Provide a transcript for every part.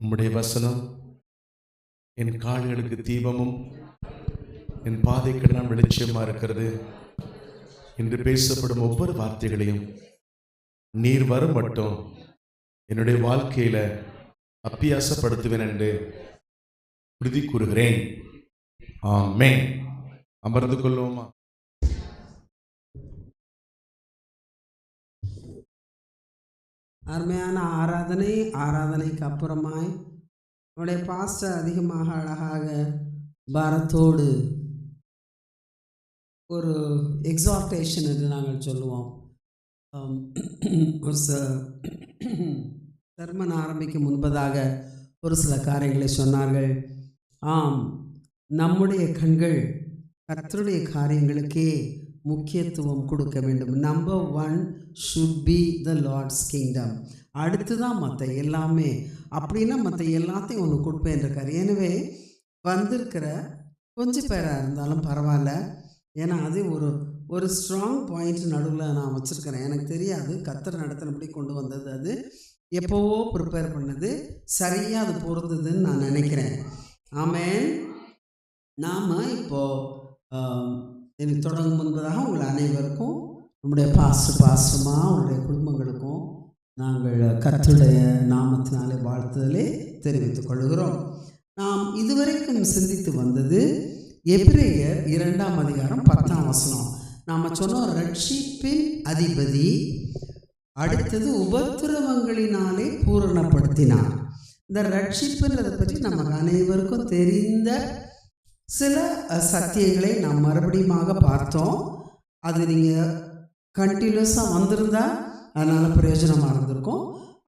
உம்முடைய வசனம் என் கால்களுக்கு தீபமும் என் பாதைக்கெல்லாம் வெளிச்சமா இருக்கிறது. இன்று பேசப்படும் ஒவ்வொரு வார்த்தைகளையும் நீர் வரும் மட்டும் என்னுடைய வாழ்க்கையில அப்பியாசப்படுத்துவேன் என்று உறுதி கூறுகிறேன். ஆமென். அமர்ந்து கொள்வோமா? அருமையான ஆராதனைக்கு அப்புறமாய் நம்முடைய பாஸ்டர் அதிகமாக அழகாக பாரத்தோடு ஒரு எக்ஸார்டேஷன் என்று நாங்கள் சொல்லுவோம். ஒரு சர்மன் ஆரம்பிக்கும் முன்பதாக ஒரு சில காரியங்களை சொன்னார்கள். ஆம், நம்முடைய கண்கள் கர்த்தருடைய காரியங்களுக்கே முக்கியத்துவம் கொடுக்க வேண்டும். Number 1 should be the Lord's kingdom. அடுத்து தான் மற்ற எல்லாமே. அப்படின்னா மற்ற எல்லாத்தையும் ஒன்று கொடுப்பேன் இருக்கார். எனவே வந்திருக்கிற கொஞ்சம் பேராக இருந்தாலும் பரவாயில்ல. ஏன்னா அது ஒரு ஸ்ட்ராங் பாயிண்ட் நடுவில் நான் வச்சுருக்கிறேன். எனக்கு தெரியாது கர்த்தர் நடத்தினபடி கொண்டு வந்தது, அது எப்போவோ ப்ரிப்பேர் பண்ணது, சரியாக அது பொருந்ததுன்னு நான் நினைக்கிறேன். ஆமென். நாம் இப்போது தொடங்கும் முன்பதாக உங்கள் அனைவருக்கும் நம்முடைய பாஸ்டர்மா அவருடைய குடும்பங்களுக்கும் நாங்கள் கர்த்தருடைய நாமத்தினாலே வாழ்த்துதலை தெரிவித்துக் கொள்கிறோம். நாம் இதுவரைக்கும் சிந்தித்து வந்தது எபிரேயர் 2ஆம் அதிகாரம் 10ஆம் வசனம். நாம் சொன்னோம் ரட்சிப்பின் அதிபதி, அடுத்தது உபத்திரவங்களினாலே பூரணப்படுத்தினார். இந்த ரட்சிப்புன்றதை பற்றி நமக்கு அனைவருக்கும் தெரிந்த சில சத்தியங்களை நாம் மறுபடியும் பார்த்தோம். அது நீங்கள் கண்டினியூஸாக வந்திருந்தா அதனால் பிரயோஜனமாக இருந்திருக்கும்.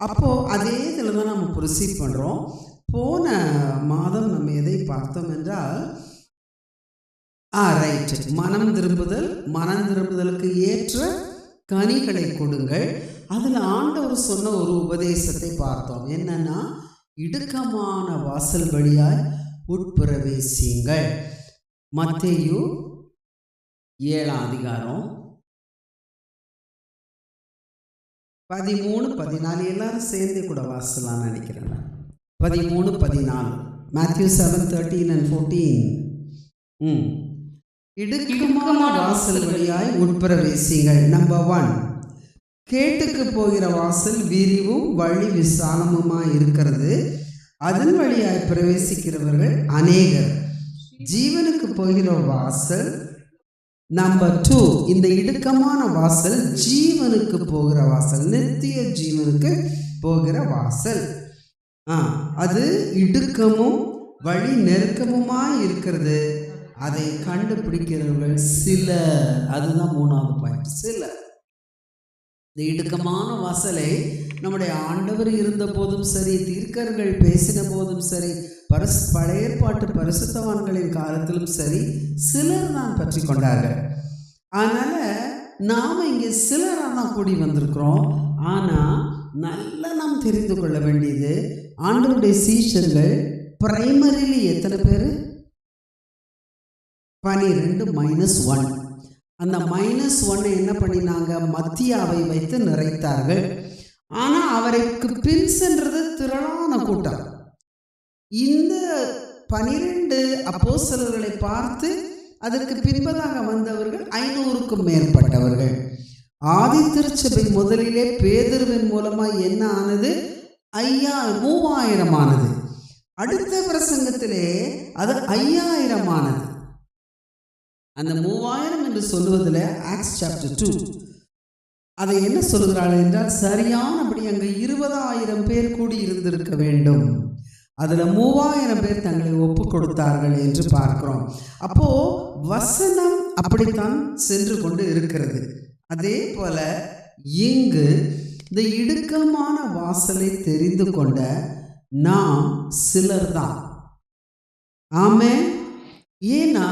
அப்போது அதே இதில் தான் நம்ம ப்ரொசீட் பண்ணுறோம். போன மாதம் நம்ம எதை பார்த்தோம் என்றால் ரைட், மனம் திரும்புதலுக்கு ஏற்ற கனிகளை கொடுங்கள். அதில் ஆண்டவர் சொன்ன ஒரு உபதேசத்தை பார்த்தோம். என்னன்னா, இடுக்கமான வாசல் வழியாய் உட்பிரவேசியுங்கள். மத்தேயு 7ஆம் அதிகாரம் 13-14 எல்லாரும் சேர்ந்து கூட வாசலாம் நினைக்கிறேன். 13-14 Matthew 7:13 and 14. இடுக்கமான வாசல் வழியாய் உட்பிரவேசியுங்கள். நம்பர் 1, கேட்டுக்கு போகிற வாசல் விரிவும் வழி விசாலமுமாய் இருக்கிறது, அதன் வழியாய் பிரவேசிக்கிறவர்கள் அநேகர். ஜீவனுக்கு போகிற வாசல் நம்பர் 2, இந்த இடுக்கமான வாசல் ஜீவனுக்கு போகிற வாசல், நித்திய ஜீவனுக்கு போகிற வாசல். அது இடுக்கமும் வழி நெருக்கமுமாய் இருக்கிறது, அதை கண்டுபிடிக்கிறவர்கள் சிலர். அதுதான் 3ஆவது பாயிண்ட், சிலர். இந்த இடுக்கமான வாசலை நம்முடைய ஆண்டவர் இருந்த போதும் சரி, தீர்க்கர்கள் பேசின போதும் சரி, பழைய ஏற்பாட்டு பரிசுத்தவான்களின் காலத்திலும் சரி, சிலர் தான் பற்றி கொண்டார்கள். அதனால் நாம் இங்கே சிலராக தான் கூடி வந்திருக்கிறோம். ஆனால் நல்லா நாம் தெரிந்து கொள்ள வேண்டியது, ஆண்டவருடைய சீஷர்கள் பிரைமரிலி எத்தனை பேர்? 12 -1. அந்த -1 என்ன பண்ணினாங்க? மத்தியாவை வைத்து நிறைத்தார்கள். ஆனால் அவருக்கு பின் சென்றது திரளான கூட்டம். இந்த 12 அப்போஸ்தலர்களை பார்த்து அதற்கு பின்பதாக வந்தவர்கள் 500க்கும் மேற்பட்டவர்கள். ஆதி திருச்சபை முதலிலே பேதுருவின் மூலமாக என்ன ஆனது? 3000 ஆனது. அடுத்த பிரசங்கத்திலே அது 5000 ஆனது. அந்த 3000 என்று சொல்லுவதில் ஆக்ட்ஸ் சாப்டர் 2 அதை என்ன சொல்லுகிறார்கள் என்றால், சரியானபடி அங்கே 20,000 பேர் கூடி இருந்திருக்க வேண்டும், அதில் 3000 பேர் தங்களை ஒப்பு கொடுத்தார்கள் என்று பார்க்கிறோம். அப்போ வசனம் அப்படித்தான் சென்று கொண்டு இருக்கிறது. அதே போல இங்கு இந்த இடுக்கமான வாசலை தெரிந்து கொண்ட நாம் சிலர் தான். ஆமென். ஏன்னா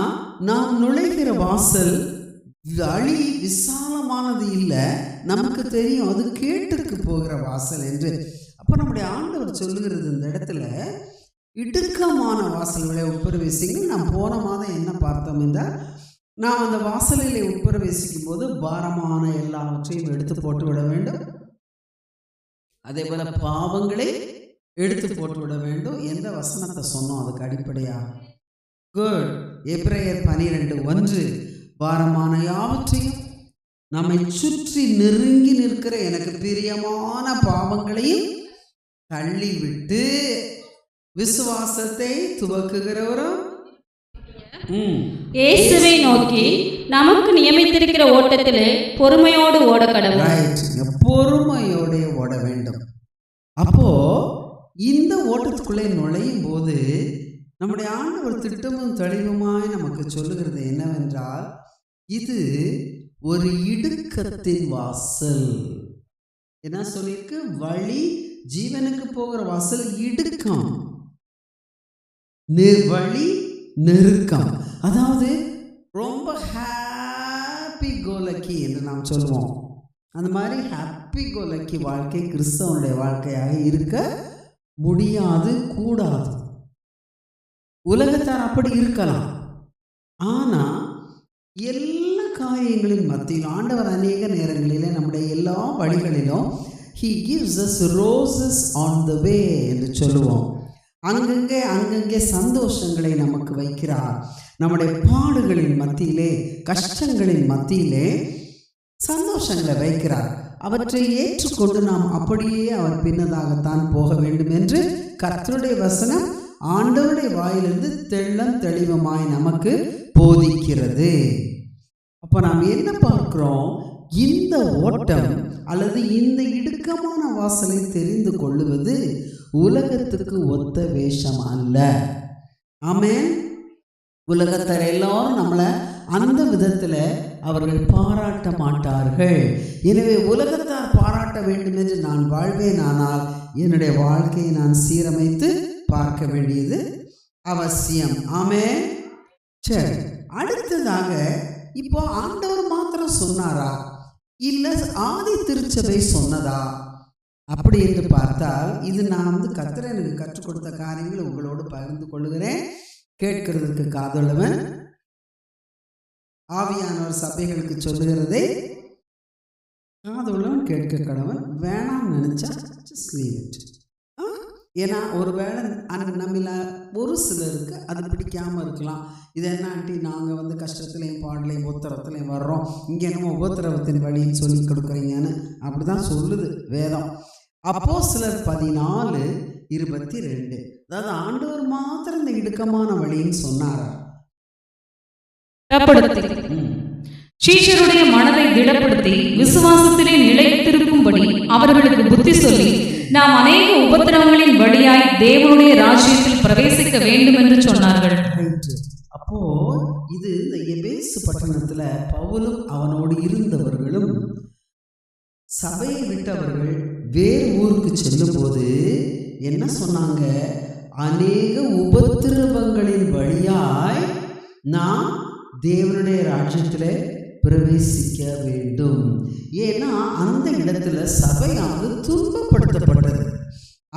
நாம் நுழைகிற வாசல் வழி விசாலமானது இல்லை, நமக்கு தெரியும் அது கேட்டுக்கு போகிற வாசல் என்று. அப்போ நம்முடைய ஆண்டவர் சொல்லுகிறது இந்த இடத்துல, இடுக்கமான வாசல்களை உட்பிரவேசிங்கள். நாம் போன மாதம் என்ன பார்த்தோம் என்றால், நாம் அந்த வாசலிலே உட்பிரவேசிக்கும் போது பாரமான எல்லாவற்றையும் எடுத்து போட்டு விட வேண்டும். அதே போல பாவங்களை எடுத்து போட்டு விட வேண்டும். எந்த வசனத்தை சொன்னோம் அதுக்கு அடிப்படையா? குட். எபிரேயர் 12:1 பாரமான யாவற்றையும் நம்மை சுற்றி நெருங்கி நிற்கிற எனக்கு பிரியமான பாவங்களையும் தள்ளிவிட்டு விசுவாசத்தை துவக்குகிறவரும் இயேசுவை நோக்கி நமக்கு நியமித்திருக்கிற ஓட்டத்திலே பொறுமையோடு ஓட கடவுள். பொறுமையோட ஓட வேண்டும். அப்போ இந்த ஓட்டத்துக்குள்ளே நுழையும் போது நம்முடைய ஆண்டவர் திட்டமும் தெளிவுமாய் நமக்கு சொல்லுகிறது என்னவென்றால், இது ஒரு இடுக்கத்தின் வாசல். என்ன சொல்லியிருக்கு? வழி ஜீவனுக்கு போகிற வாசல் இடுக்கம், வழி நெருக்கம். அதாவது ரொம்ப ஹாப்பி கோலக்கி என்று நாம் சொல்லுவோம். அந்த மாதிரி ஹாப்பி கோலக்கி வாழ்க்கை கிறிஸ்தவனுடைய வாழ்க்கையாக இருக்க முடியாது, கூடாது. உலகத்தார் அப்படி இருக்கலாம். ஆனால் எல்லா காரியங்களின் மத்தியில் ஆண்டவர் அநேக நேரங்களிலே நம்முடைய எல்லா வழிகளிலும் He gives us roses on the way என்று சொல்லுவோம். அங்கங்கே சந்தோஷங்களை நமக்கு வைக்கிறார். நம்முடைய பாடுகளின் மத்தியிலே, கஷ்டங்களின் மத்தியிலே சந்தோஷங்களை வைக்கிறார். அவற்றை ஏற்றுக்கொண்டு நாம் அப்படியே அவர் பின்னதாகத்தான் போக வேண்டும் என்று கர்த்தருடைய வசனம் ஆண்டவருடைய வாயிலிருந்து தெள்ளம் தெளிவமாய் நமக்கு போதிக்கிறது. அப்போ நாம் என்ன பார்க்கிறோம்? இந்த ஓட்டம் அல்லது இந்த இடுக்கமான வாசலை தெரிந்து கொள்ளுவது உலகத்துக்கு ஒத்த வேஷம் அல்ல. ஆமென். உலகத்தார் எல்லாரும் நம்மளை அந்த விதத்தில் அவர்கள் பாராட்ட மாட்டார்கள். எனவே உலகத்தார் பாராட்ட வேண்டும் என்று நான் வாழ்வேன். ஆனால் என்னுடைய வாழ்க்கையை நான் சீரமைத்து பார்க்க வேண்டியது அவசியம். ஆமென். சரி, அடுத்ததாக இப்போ ஆண்டவர் மாத்திரம் சொன்னாரா இல்லை ஆதி திருச்சபை சொன்னதா அப்படி என்று பார்த்தால், இது நான் கர்த்தர் எனக்கு கற்றுக் கொடுத்த காரியங்களை உங்களோடு பகிர்ந்து கொள்ளுகிறேன். கேட்கிறதுக்கு காதுள்ளவன், ஆவியானவர் சபைகளுக்கு சொல்லுகிறதை காதுள்ளவன் கேட்க கடவன். வேணாம்னு நினைச்சா just leave it. ஏன்னா ஒருவேளை நம்மள ஒரு சிலருக்கு அது பிடிக்காமல் இருக்கலாம். இது என்ன ஆண்டி, நாங்கள் கஷ்டத்துலேயும் பாடலையும் உபத்திரத்துலையும் வர்றோம், இங்கே என்னமோ உபத்திரவத்தின் வழின்னு சொல்லி கொடுக்குறீங்கன்னு அப்படி தான் சொல்லுது வேதம். அப்போஸ்தலர் 14:22. அதாவது ஆண்டவர் மாத்திரம் இந்த இடுக்கமான வழின்னு சொன்னார். சீஷருடைய மனதை திடப்படுத்தி விசுவாசத்திலே நிலைத்திருக்கும்படி அவர்களுக்கு புத்தி சொல்லி நாம் அநேக உபத்திரவங்களின் வழியாய் தேவனுடைய ராஜ்யத்தில் பிரவேசிக்க வேண்டும் என்று சொன்னார்கள். அப்போ இது இந்த எபேசு பட்டணத்துல பவுலும் அவனோடு இருந்தவர்களும் சபையை விட்டவர்கள் வேறு ஊருக்கு செல்லும் போது என்ன சொன்னாங்க? அநேக உபத்திரவங்களின் வழியாய் நாம் தேவனுடைய ராஜ்யத்திலே பிரவேசிக்க வேண்டும். ஏன்னா அந்த இடத்துல சபையானது துன்பப்படுத்தப்பட்டது.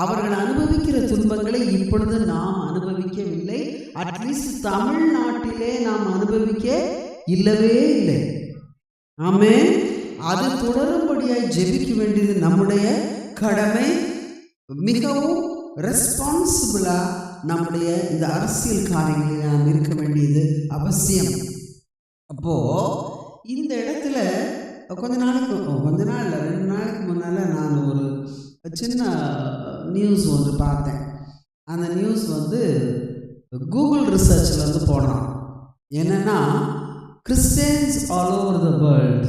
அவர்கள் அனுபவிக்கிற துன்பங்களை இப்பொழுது நாம் அனுபவிக்கவில்லை. அட்லீஸ்ட் தமிழ்நாட்டிலே நாம் அனுபவிக்க இல்லவே இல்லை. ஆமென். அது தொடரும்படியாய் ஜெபிக்க வேண்டியது நம்முடைய கடமை. மிகவும் ரெஸ்பான்சிபிளா நம்முடைய இந்த அரசியல் காரியங்களில் நாம் இருக்க வேண்டியது அவசியம். அப்போ இந்த இடத்துல கொஞ்ச நாள் இல்லை 2 நாளைக்கு முன்னால் நான் ஒரு சின்ன நியூஸ் ஒன்று பார்த்தேன். அந்த நியூஸ் கூகுள் ரிசர்ச்சில் போடுறான். என்னென்னா, Christians all over the world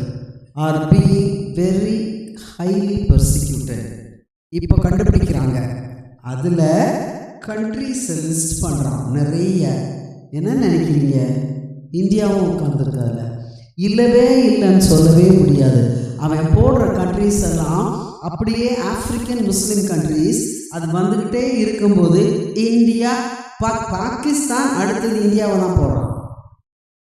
are being very highly persecuted. இப்போ கண்டுபிடிக்கிறாங்க. அதில் கண்ட்ரிஸை லிஸ்ட் பண்ணுறான் நிறைய. என்ன நினைக்கிறீங்க? இந்தியாவும் உட்காந்துருக்காதுல. இல்லவே இல்லைன்னு சொல்லவே முடியாது. அவன் போடுற கண்ட்ரிஸ் எல்லாம் அப்படியே ஆப்பிரிக்கன் முஸ்லிம் கண்ட்ரிஸ். அது வந்துக்கிட்டே இருக்கும்போது இந்தியா, பாகிஸ்தான், அடுத்தது இந்தியாவை தான் போடுறான்.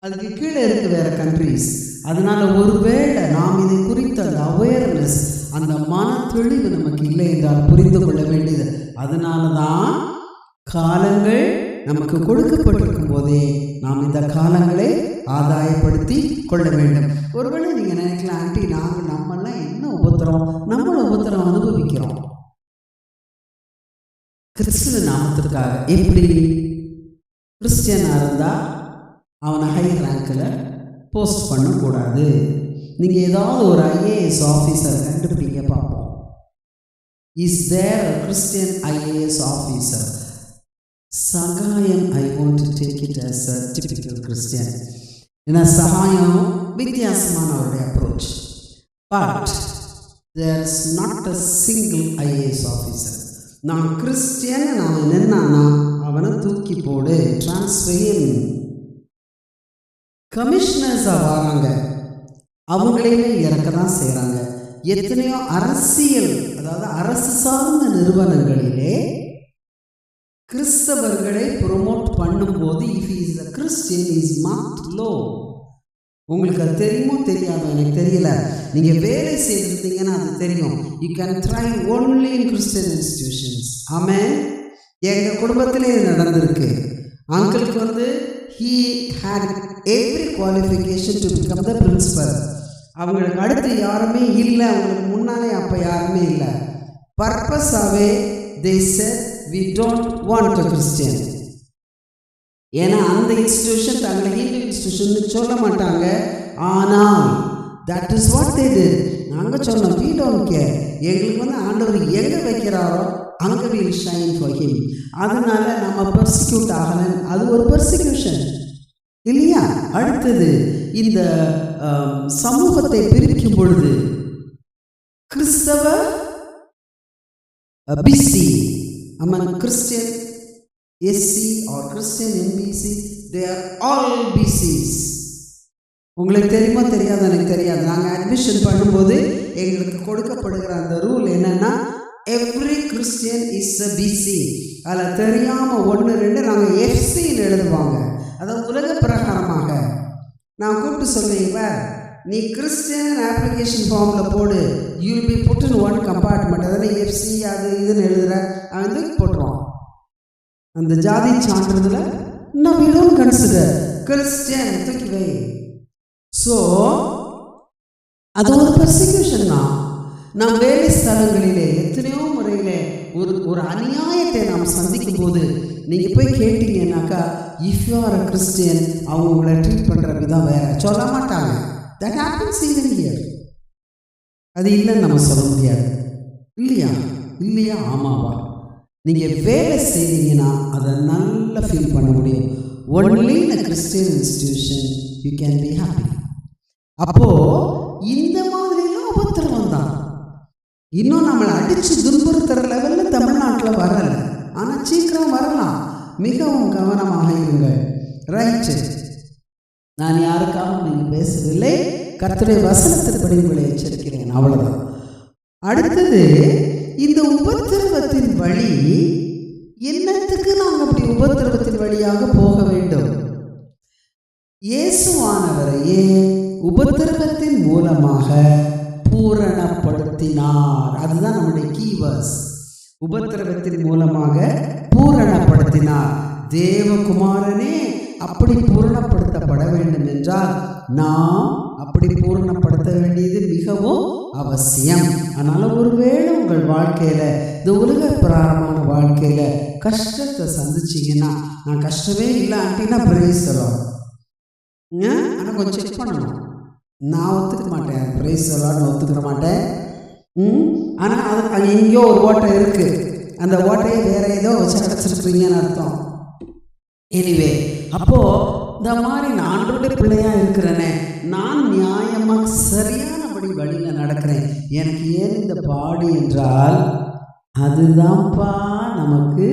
அதுக்கு கீழே இருக்கு வேற கண்ட்ரிஸ். அதனால ஒருவேளை நாம் இதை குறித்த அந்த அவேர்னஸ், அந்த மன தெளிவு நமக்கு இல்லை என்றால் புரிந்து கொள்ள வேண்டியது. அதனால தான் காலங்கள் நமக்கு கொடுக்கப்பட்டிருக்கும் போதே நாம் இந்த காலங்களை ஆதாயப்படுத்தி கொள்ள வேண்டும். ஒருவேளை நீங்கள் நினைக்கலாம், ஆண்டி நம்மெல்லாம் என்ன உபத்திரம், நம்மள உபத்திரம் அனுபவிக்கிறோம். கிறிஸ்துவ நாமத்திற்காக. எப்படி கிறிஸ்டியனாக இருந்தால் அவனை ஹை ரேங்கில் போஸ்ட் பண்ணக்கூடாது. நீங்கள் ஏதாவது ஒரு ஐஏஎஸ் ஆஃபீஸர் கண்டுபிடிங்க பார்ப்போம். Is there a Christian IAS officer? Sagayam, I want to take it as a typical Christian. ஏன்னா சகாயம் வித்தியாசமான அவருடைய approach. But there is not a single IAS officer. நான் கிறிஸ்டியன் அவன் என்னன்னா அவனை தூக்கி போடு, டிரான்ஸ்ஃபர். கமிஷனர்ஸாக வராங்க, அவங்களையுமே இறக்க தான் செய்கிறாங்க. எத்தனையோ அரசியல், அதாவது அரசு சார்ந்த நிறுவனங்களிலே கிறிஸ்தவர்களை ப்ரொமோட் பண்ணும்போது if is a Christian is not low. உங்களுக்கு அது தெரியுமோ தெரியாதோ எனக்கு தெரியல. நீங்கள் வேலை செய்திருந்தீங்கன்னா அது தெரியும். You can try only in Christian institutions. Amen. எங்கள் குடும்பத்திலே இது நடந்திருக்கு. அங்கிளுக்கு he had every qualification to become the principal. அவங்களுக்கு அடுத்து யாருமே இல்லை, அவங்களுக்கு முன்னாலே அப்போ யாருமே இல்லை. பர்பஸாகவே they said we don't want a Christian. ஏன்னா அந்த இன்ஸ்டிடியூஷன் தங்களை ஹிந்து இன்ஸ்டிடியூஷன் சொல்ல மாட்டாங்க. ஆனால் that is what they did. நாங்கள் சொன்னோம் we don't care. எங்களுக்கு ஆண்டவர் எங்கே வைக்கிறாரோ அங்கே will shine for him. அதனால நம்ம பர்சிக்யூட் ஆகலை. அது ஒரு பர்சிக்யூஷன் இல்லையா? அடுத்தது இந்த சமூகத்தை பிரிக்கும் பொழுது கிறிஸ்தவ PC among Christian SC or Christian NBC, they are all BCs. உங்களுக்கு தெரியுமா தெரியாது எனக்கு தெரியாது. நாங்கள் அட்மிஷன் பண்ணும்போது எங்களுக்கு கொடுக்கப்படுகிற அந்த ரூல் என்னன்னா every Christian is a BC. அதில் தெரியாமல் 1 2 நாங்கள் எஃப்சின்னு எழுதுவாங்க. அதாவது உலக பிரகாரமாக நான் கூப்பிட்டு சொல்லுவேன், நீ கிறிஸ்டியன் அப்ளிகேஷன் ஃபார்மில் போடு, you will be put in one compartment. அதாவது எஃப்சி அது இதுன்னு எழுதுகிற அவன் போட்டுருவான் அந்த ஜாதி சான்றிதழ. No, we don't consider Christian, தூக்கி வை. ஸோ அது ஒரு பர்சிக்யூஷன் தான். நம் வேலை ஸ்தலங்களிலே எத்தனையோ முறையிலே ஒரு அநியாயத்தை நாம் சந்திக்கும் போது நீங்கள் போய் கேட்டீங்கன்னாக்கா if you are a Christian அவங்க உங்களை ட்ரீட் பண்ணுற விதம் வேற சொல்ல மாட்டாங்க. That happens even here. அது இல்லைன்னு நம்ம சொல்ல முடியாது. இல்லையா இல்லையா ஆமாவா? நீங்கள் வேலை செய்தீங்கன்னா அதை நல்லா ஃபீல் பண்ண முடியும். Only in a Christian institution you can be happy. அப்போது இந்த மாதிரிலாம் உபத்திரவம் தான். இன்னும் நம்மளை அடித்து துன்புறுத்துற லெவலில் தமிழ்நாட்டில் வரலை, ஆனால் சீக்கிரம் வரலாம். மிகவும் கவனமாக இருங்கள். ரைட்டு, நான் யாருக்காகவும் நீங்கள் பேசவில்லை, கர்த்தருடைய வசனத்தின்படி உங்களை எச்சரிக்கிறேன், அவ்வளோதான். அடுத்தது இந்த உபத்திரவத்தின் வழி என்னத்துக்கு நாங்கள் அப்படி உபத்திரவத்தின் வழியாக போக வேண்டும்? இயேசுவானவரையே உபத்திரவத்தின் மூலமாக பூரணப்படுத்தினார். அதுதான் நம்முடைய கீவேர்ஸ். உபத்திரவத்தின் மூலமாக பூரணப்படுத்தினார். தேவகுமாரனே அப்படி பூரணப்படுத்தப்பட வேண்டும் என்றால் நாம் அப்படி பூரணப்படுத்த வேண்டியது மிகவும் அவசியம். அதனால ஒருவேளை உங்கள் வாழ்க்கையில இந்த உலக பிராரமான வாழ்க்கையில கஷ்டத்தை சந்திச்சிங்கன்னா, நான் கஷ்டமே இல்லை அப்படின்னா பிரைஸ் சொல்லலாம். ஆனால் கொஞ்சம் செக் பண்ணணும். நான் ஒத்துக்க மாட்டேன், பிரைஸ் சொல்லலாம்னு ஒத்துக்கிற மாட்டேன். ஆனால் அது எங்கேயோ ஒரு ஓட்டை இருக்கு, அந்த ஓட்டையை வேற ஏதோ வச்சு அடைச்சிருக்கிறீங்கன்னு அர்த்தம். எனிவே, அப்போ இந்த மாதிரி நான் ஆண்டவருடைய பிள்ளையா இருக்கிறேனே, நான் நியாயமாக சரியானபடி வழியில் நடக்கிறேன், எனக்கு ஏன் இந்த பாடு என்றால் அதுதான்ப்பா நமக்கு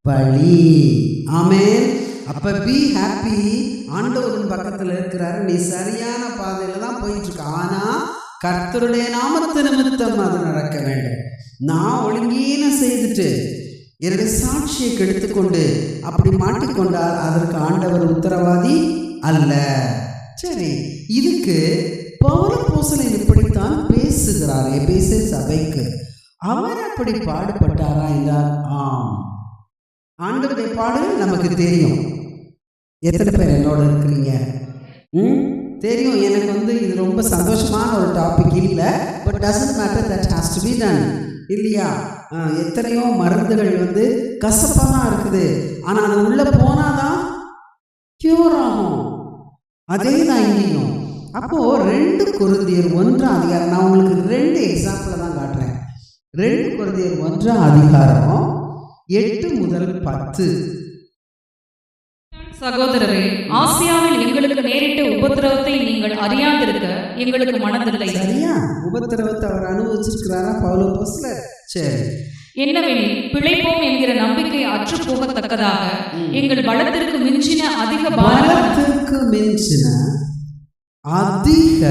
வழி. ஆமென். அப்போ பி ஹாப்பி. ஆண்டவரின் பக்கத்தில் இருக்கிறாரு, நீ சரியான பாதையில் தான் போயிட்டு இருக்க. ஆனால் கர்த்தருடைய நாமத்து நிமித்தம் அது நடக்க வேண்டும். நான் ஒழுங்கீன செய்துட்டு என்னுடைய சாட்சியை கெடுத்துக்கொண்டு அப்படி மாட்டிக்கொண்டால் அதற்கு ஆண்டவர் உத்தரவாதி அல்ல. சரி, இதுக்கு பவுல் அப்போஸ்தலன் இப்படித்தான் பேசுகிறார் எபேசு சபைக்கு. அவர் அப்படி பாடுபட்டாரா என்றால் ஆம். ஆண்டவருடைய பாடல் நமக்கு தெரியும். எத்தனை பேர் என்னோட இருக்கிறீங்க? தெரியும். எனக்கு இது ரொம்ப சந்தோஷமான ஒரு டாபிக் இல்லை, but doesn't matter, that has to be done. இல்லையா? எத்தனையோ மருந்துகள் கசப்பாக தான் இருக்குது, ஆனால் அது உள்ளே போனாதான் கியூர் ஆகும். அதே தான் இங்கேயும். அப்போது 2 கொரிந்தியர் 1ஆம் அதிகாரம், நான் உங்களுக்கு 2 எக்ஸாம்பிளை தான் காட்டுறேன். 2 கொரிந்தியர் 1ஆம் அதிகாரம் 8 முதல் 10. சகோதரரே, ஆசியாவில் எங்களுக்கு நேரிட்ட உபத்திரவத்தை நீங்கள் அறியாதிருக்க எங்களுக்கு மனதில்லை. சரியா? உபத்திரவத்தை அவர் அனுபவிச்சிருக்கிறாரா பவுல் அப்போஸ்தலர்? சரி. என்னவெனில் பிழைப்போம் என்கிற நம்பிக்கை அற்று போகத்தக்கதாக எங்கள் பலத்திற்கு மிஞ்சின அதிக பலத்திற்கு மிஞ்சின அதிக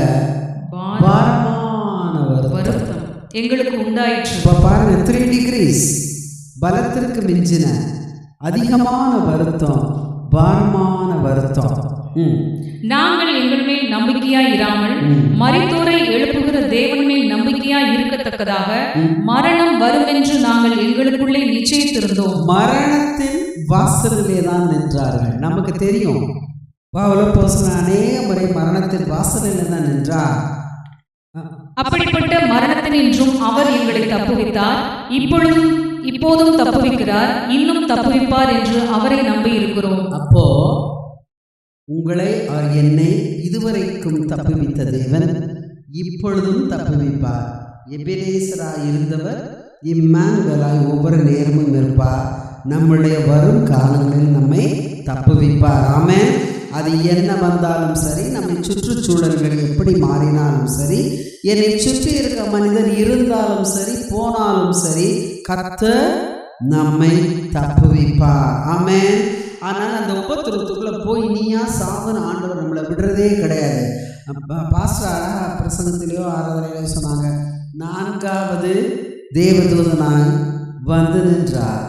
பாரமான வருத்தம் எங்களுக்கு உண்டாயிற்று. பாருங்க, 3 டிகிரிஸ். பலத்திற்கு மிஞ்சின அதிகமான வருத்தம், பாரமான வருத்தம். நாங்கள் எங்கள் மேல் நம்பிக்கையாய் இராமல் மரித்தோரை எழுப்புகிற தேவன் மேல் அப்போஸ்தலனாய் இருக்கத்தக்கதாக மரணம் வரும் என்று நாங்கள் எங்களுக்குள்ளே நிச்சயித்திருந்தோம். மரணத்தின் வாசலிலே தான் நின்றார்கள். நமக்கு தெரியும் பவுல் அப்போஸ்தலன் அநேக முறை மரணத்தின் வாசலிலே தான் நின்றார். அப்படிப்பட்ட மரணத்தினின்றும் அவர் எங்களை தப்புவித்தார், இப்போதும் தப்புவிக்கிறார், இன்னும் தப்புவிப்பார் என்று அவரை நம்பி இருக்கிறோம். அப்போ உங்களை என்னை இதுவரைக்கும் தப்புவித்த தேவன் இப்பொழுதும் தப்புவிப்பார். எபிரேசராய் இருந்தவர் இம்மானுவேலாய் ஒவ்வொரு நேரமும் இருப்பார். நம்முடைய வரும் காலங்களில் நம்மை தப்புவிப்பார். ஆமென். அது என்ன வந்தாலும் சரி, நம்மை சுற்றுச்சூழல்கள் எப்படி மாறினாலும் சரி, என்னை சுற்றி இருக்க மனிதர் இருந்தாலும் சரி போனாலும் சரி, கர்த்தர் நம்மை தப்புவிப்பார். ஆமென். ஆனால் அந்த உபத்திரத்துக்குள்ள போய் நீயா சாவன ஆண்டவர் நம்மளை விடுறதே கிடையாது. பாஸ்டர் அழகா பிரசங்கத்திலேயோ ஆராதனையிலையோ சொன்னாங்க, 4வது தேவதூதனாய் வந்து நின்றார்.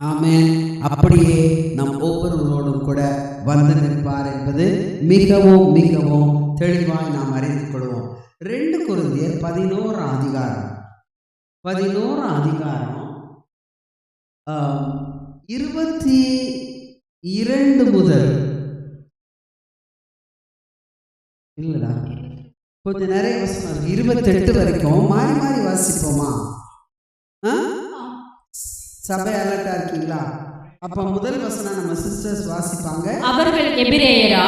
ஆமென். அப்படியே நம் ஒவ்வொருவரோடும் கூட வந்து நிற்பார் என்பது மிகவும் மிகவும் தெளிவாய் நாம் அறிந்து கொள்வோம். 2 கொரிந்தியர் 11ஆம் அதிகாரம் 22 முதல் இல்லடா கொஞ்சம் நிறைய வசனம் 28 வரைக்கும் மாறி மாறி வாசிப்போமா? சபை அலர்ட்டா இருக்கீங்களா? அப்ப முதல் வசனம் நம்ம சிஸ்டர்ஸ் வாசிப்பாங்க. அவர்கள் எபிரேயரா,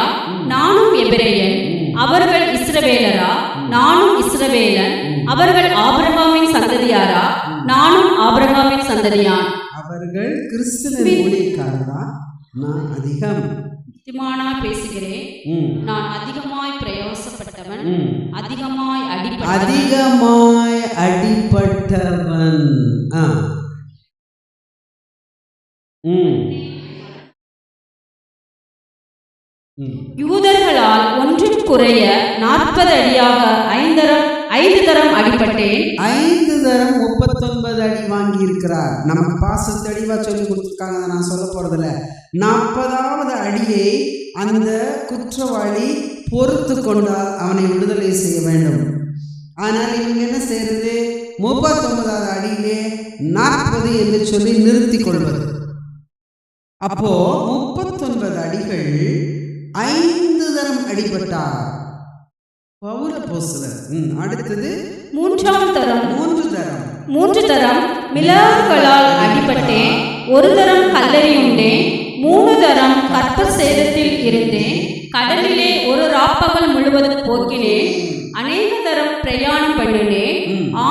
நானும் எபிரேயன். அவர்கள் இஸ்ரவேலரா, நானும் இஸ்ரவேலன். அவர்கள் ஆபிரகாமின் சந்ததியாரா, நானும் ஆபிரகாமின் சந்ததியான். அவர்கள் கிறிஸ்துவின் ஊழியக்காரரா, நான் அதிகமாய் பேசுகிறேன், நான் அதிகமாய் பிரயாசப்பட்டவன், அதிகமாய் அடிபட்டவன். யூதர்களால் ஒன்றும் குறைய 40 அடியாக 5 தரம் அடிபட்டேன். 5 தரம் 39 அடி வாங்கி இருக்கிறார். நமக்கு பாச தெளிவா சொல்லி கொடுத்துருக்காங்க, நான் சொல்ல போறதில்ல. 40வது அடியை அந்த குற்றவாளி பொறுத்து கொண்டால் அவனை விடுதலை செய்ய வேண்டும். ஆனால் இவங்க என்ன செய்யறது? 39வது அடியிலே 40 என்று சொல்லி நிறுத்தி கொள்வது. அப்போ 39 அடிகள் 5 தரம் அடிபட்டார் பவுல் அப்போஸ்தலர். அடுத்தது 3 தரம் 3 தரம் மிளகுகளால் அடிபட்டேன். 1 தரம் கல்லெறியுண்டேன். 3 தரம் கற்ப சேதத்தில் இருந்தேன். கடலிலே ஒரு ராப்பகல் முழுவதும் போக்கினேன். அநேக தரம் பிரயாணம் பண்ணினேன்.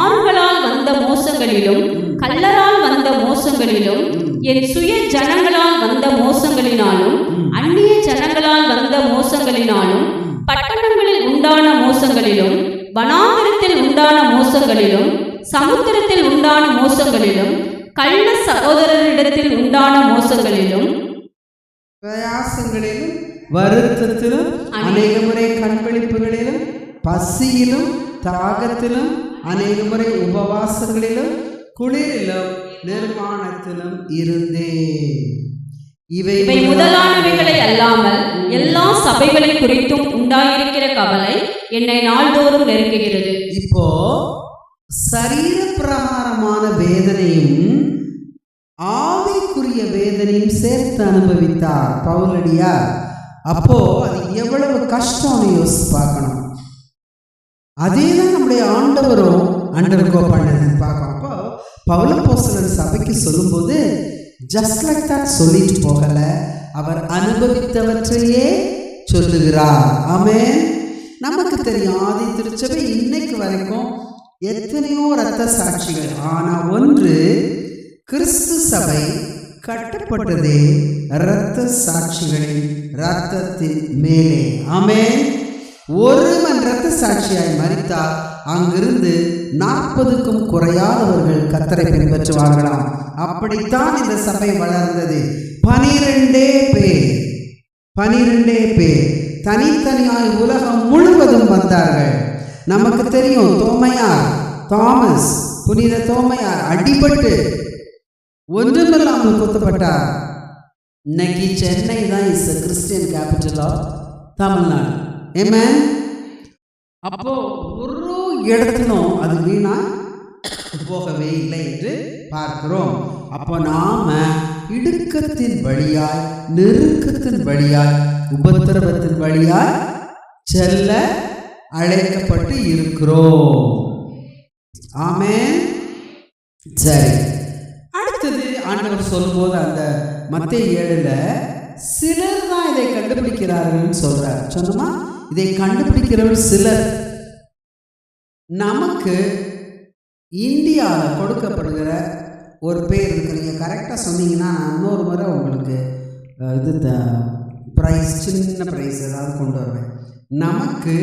ஆறுகளால் வந்த மோசங்களிலும் கல்லரால் வந்த மோசங்களிலும் என் சுய ஜனங்களால் வந்த மோசங்களினாலும் அந்நிய ஜனங்களால் வந்த மோசங்களினாலும் பட்டணங்களில் உண்டான மோசங்களிலும் வனாந்தரத்தில் உண்டான மோசங்களிலும் சமுத்திரத்தில் உண்டான மோசங்களிலும் கள்ள சகோதரரிடத்தில் உண்டான மோசங்களிலும் பிரயாசங்களிலும் வருத்தத்திலும் அநேக முறை கண்களிப்புகளிலும் பசியிலும் தாகத்திலும் அநேக முறை உபவாசங்களிலும் குளிரிலும் நிர்மாணத்திலும் இருந்தேன். இவை முதலானவைகளை அல்லாமல் எல்லா சபைகளை குறித்தும் உண்டாயிருக்கிற கவலை என்னை நாள்தோறும் நெருங்குகிறது. இப்போ சரீர பிரகாரமான வேதனையும் ஆவிக்குரிய வேதனையும் சேர்த்து அனுபவித்தார் பவுலடியார். அப்போ அது எவ்வளவு கஷ்டம்னு யோசிச்சு பார்க்கணும். அதேதான் நம்முடைய ஆண்டவரும் அண்டர் கோ பண்ணதுன்னு பார்க்கணும். அப்போ பவுலப்போஸ்தலன் சபைக்கு சொல்லும்போது ஜஸ்ட் லைக் தட் சொல்லிட்டு போகல, அவர் அனுபவித்தவற்றையே சொல்லுகிறார். ஆமென். நமக்கு தெரியும் ஆதி திருச்சபை இன்னைக்கு வரைக்கும் எத்தனையோ இரத்த சாட்சிகள். ஆனா ஒன்று, கிறிஸ்து சபை கட்டப்பட்டதே இரத்த சாட்சிகளின் இரத்தத்தின் மேலே. ஆமென். ஒருவன் இரத்த சாட்சியாய் மரித்தால் அங்கிருந்து 40க்கும் குறையாதவர்கள் கர்த்தரை பின்பற்றுவார்களாம். அப்படித்தான் இந்த சபை வளர்ந்தது. 12 பேர் தனித்தனியாய் உலகம் முழுவதும் வந்தார்கள். நமக்கு தெரியும் தோமையார், தாமஸ், புனித தோமையார் அடிபட்டு ஒன்றுமில்லாமல் குத்தப்பட்டார். இன்னைக்கு சென்னை தான் is Christian capital of Tamil Nadu. Amen. அப்போ ஒரு இடத்திலும் அது வீணா போகவே இல்லை என்று பார்க்கிறோம். அப்போ நாம இடுக்கத்தின் வழியாய், நெருக்கத்தின் வழியாய், உபத்திரவத்தின் வழியாய் செல்ல அழைக்கப்பட்டு இருக்கிறோம். ஆமென். சரி, அடுத்தது ஆண்டவர் சொல்லும்போது அந்த மத்தேயு 7ல் சிலர் தான் இதை கண்டுபிடிக்கிறார்கள் சொல்றார். சொன்னோமா, இதை கண்டுபிடிக்கிறவர் சிலர். நமக்கு இந்தியாவில் கொடுக்கப்படுகிற ஒரு பேர் இருக்கு. நீங்கள் கரெக்டாக சொன்னீங்கன்னா நான் இன்னொரு முறை உங்களுக்கு இது ப்ரைஸ், சின்ன ப்ரைஸ் ஏதாவது கொண்டு வருவேன். நமக்கு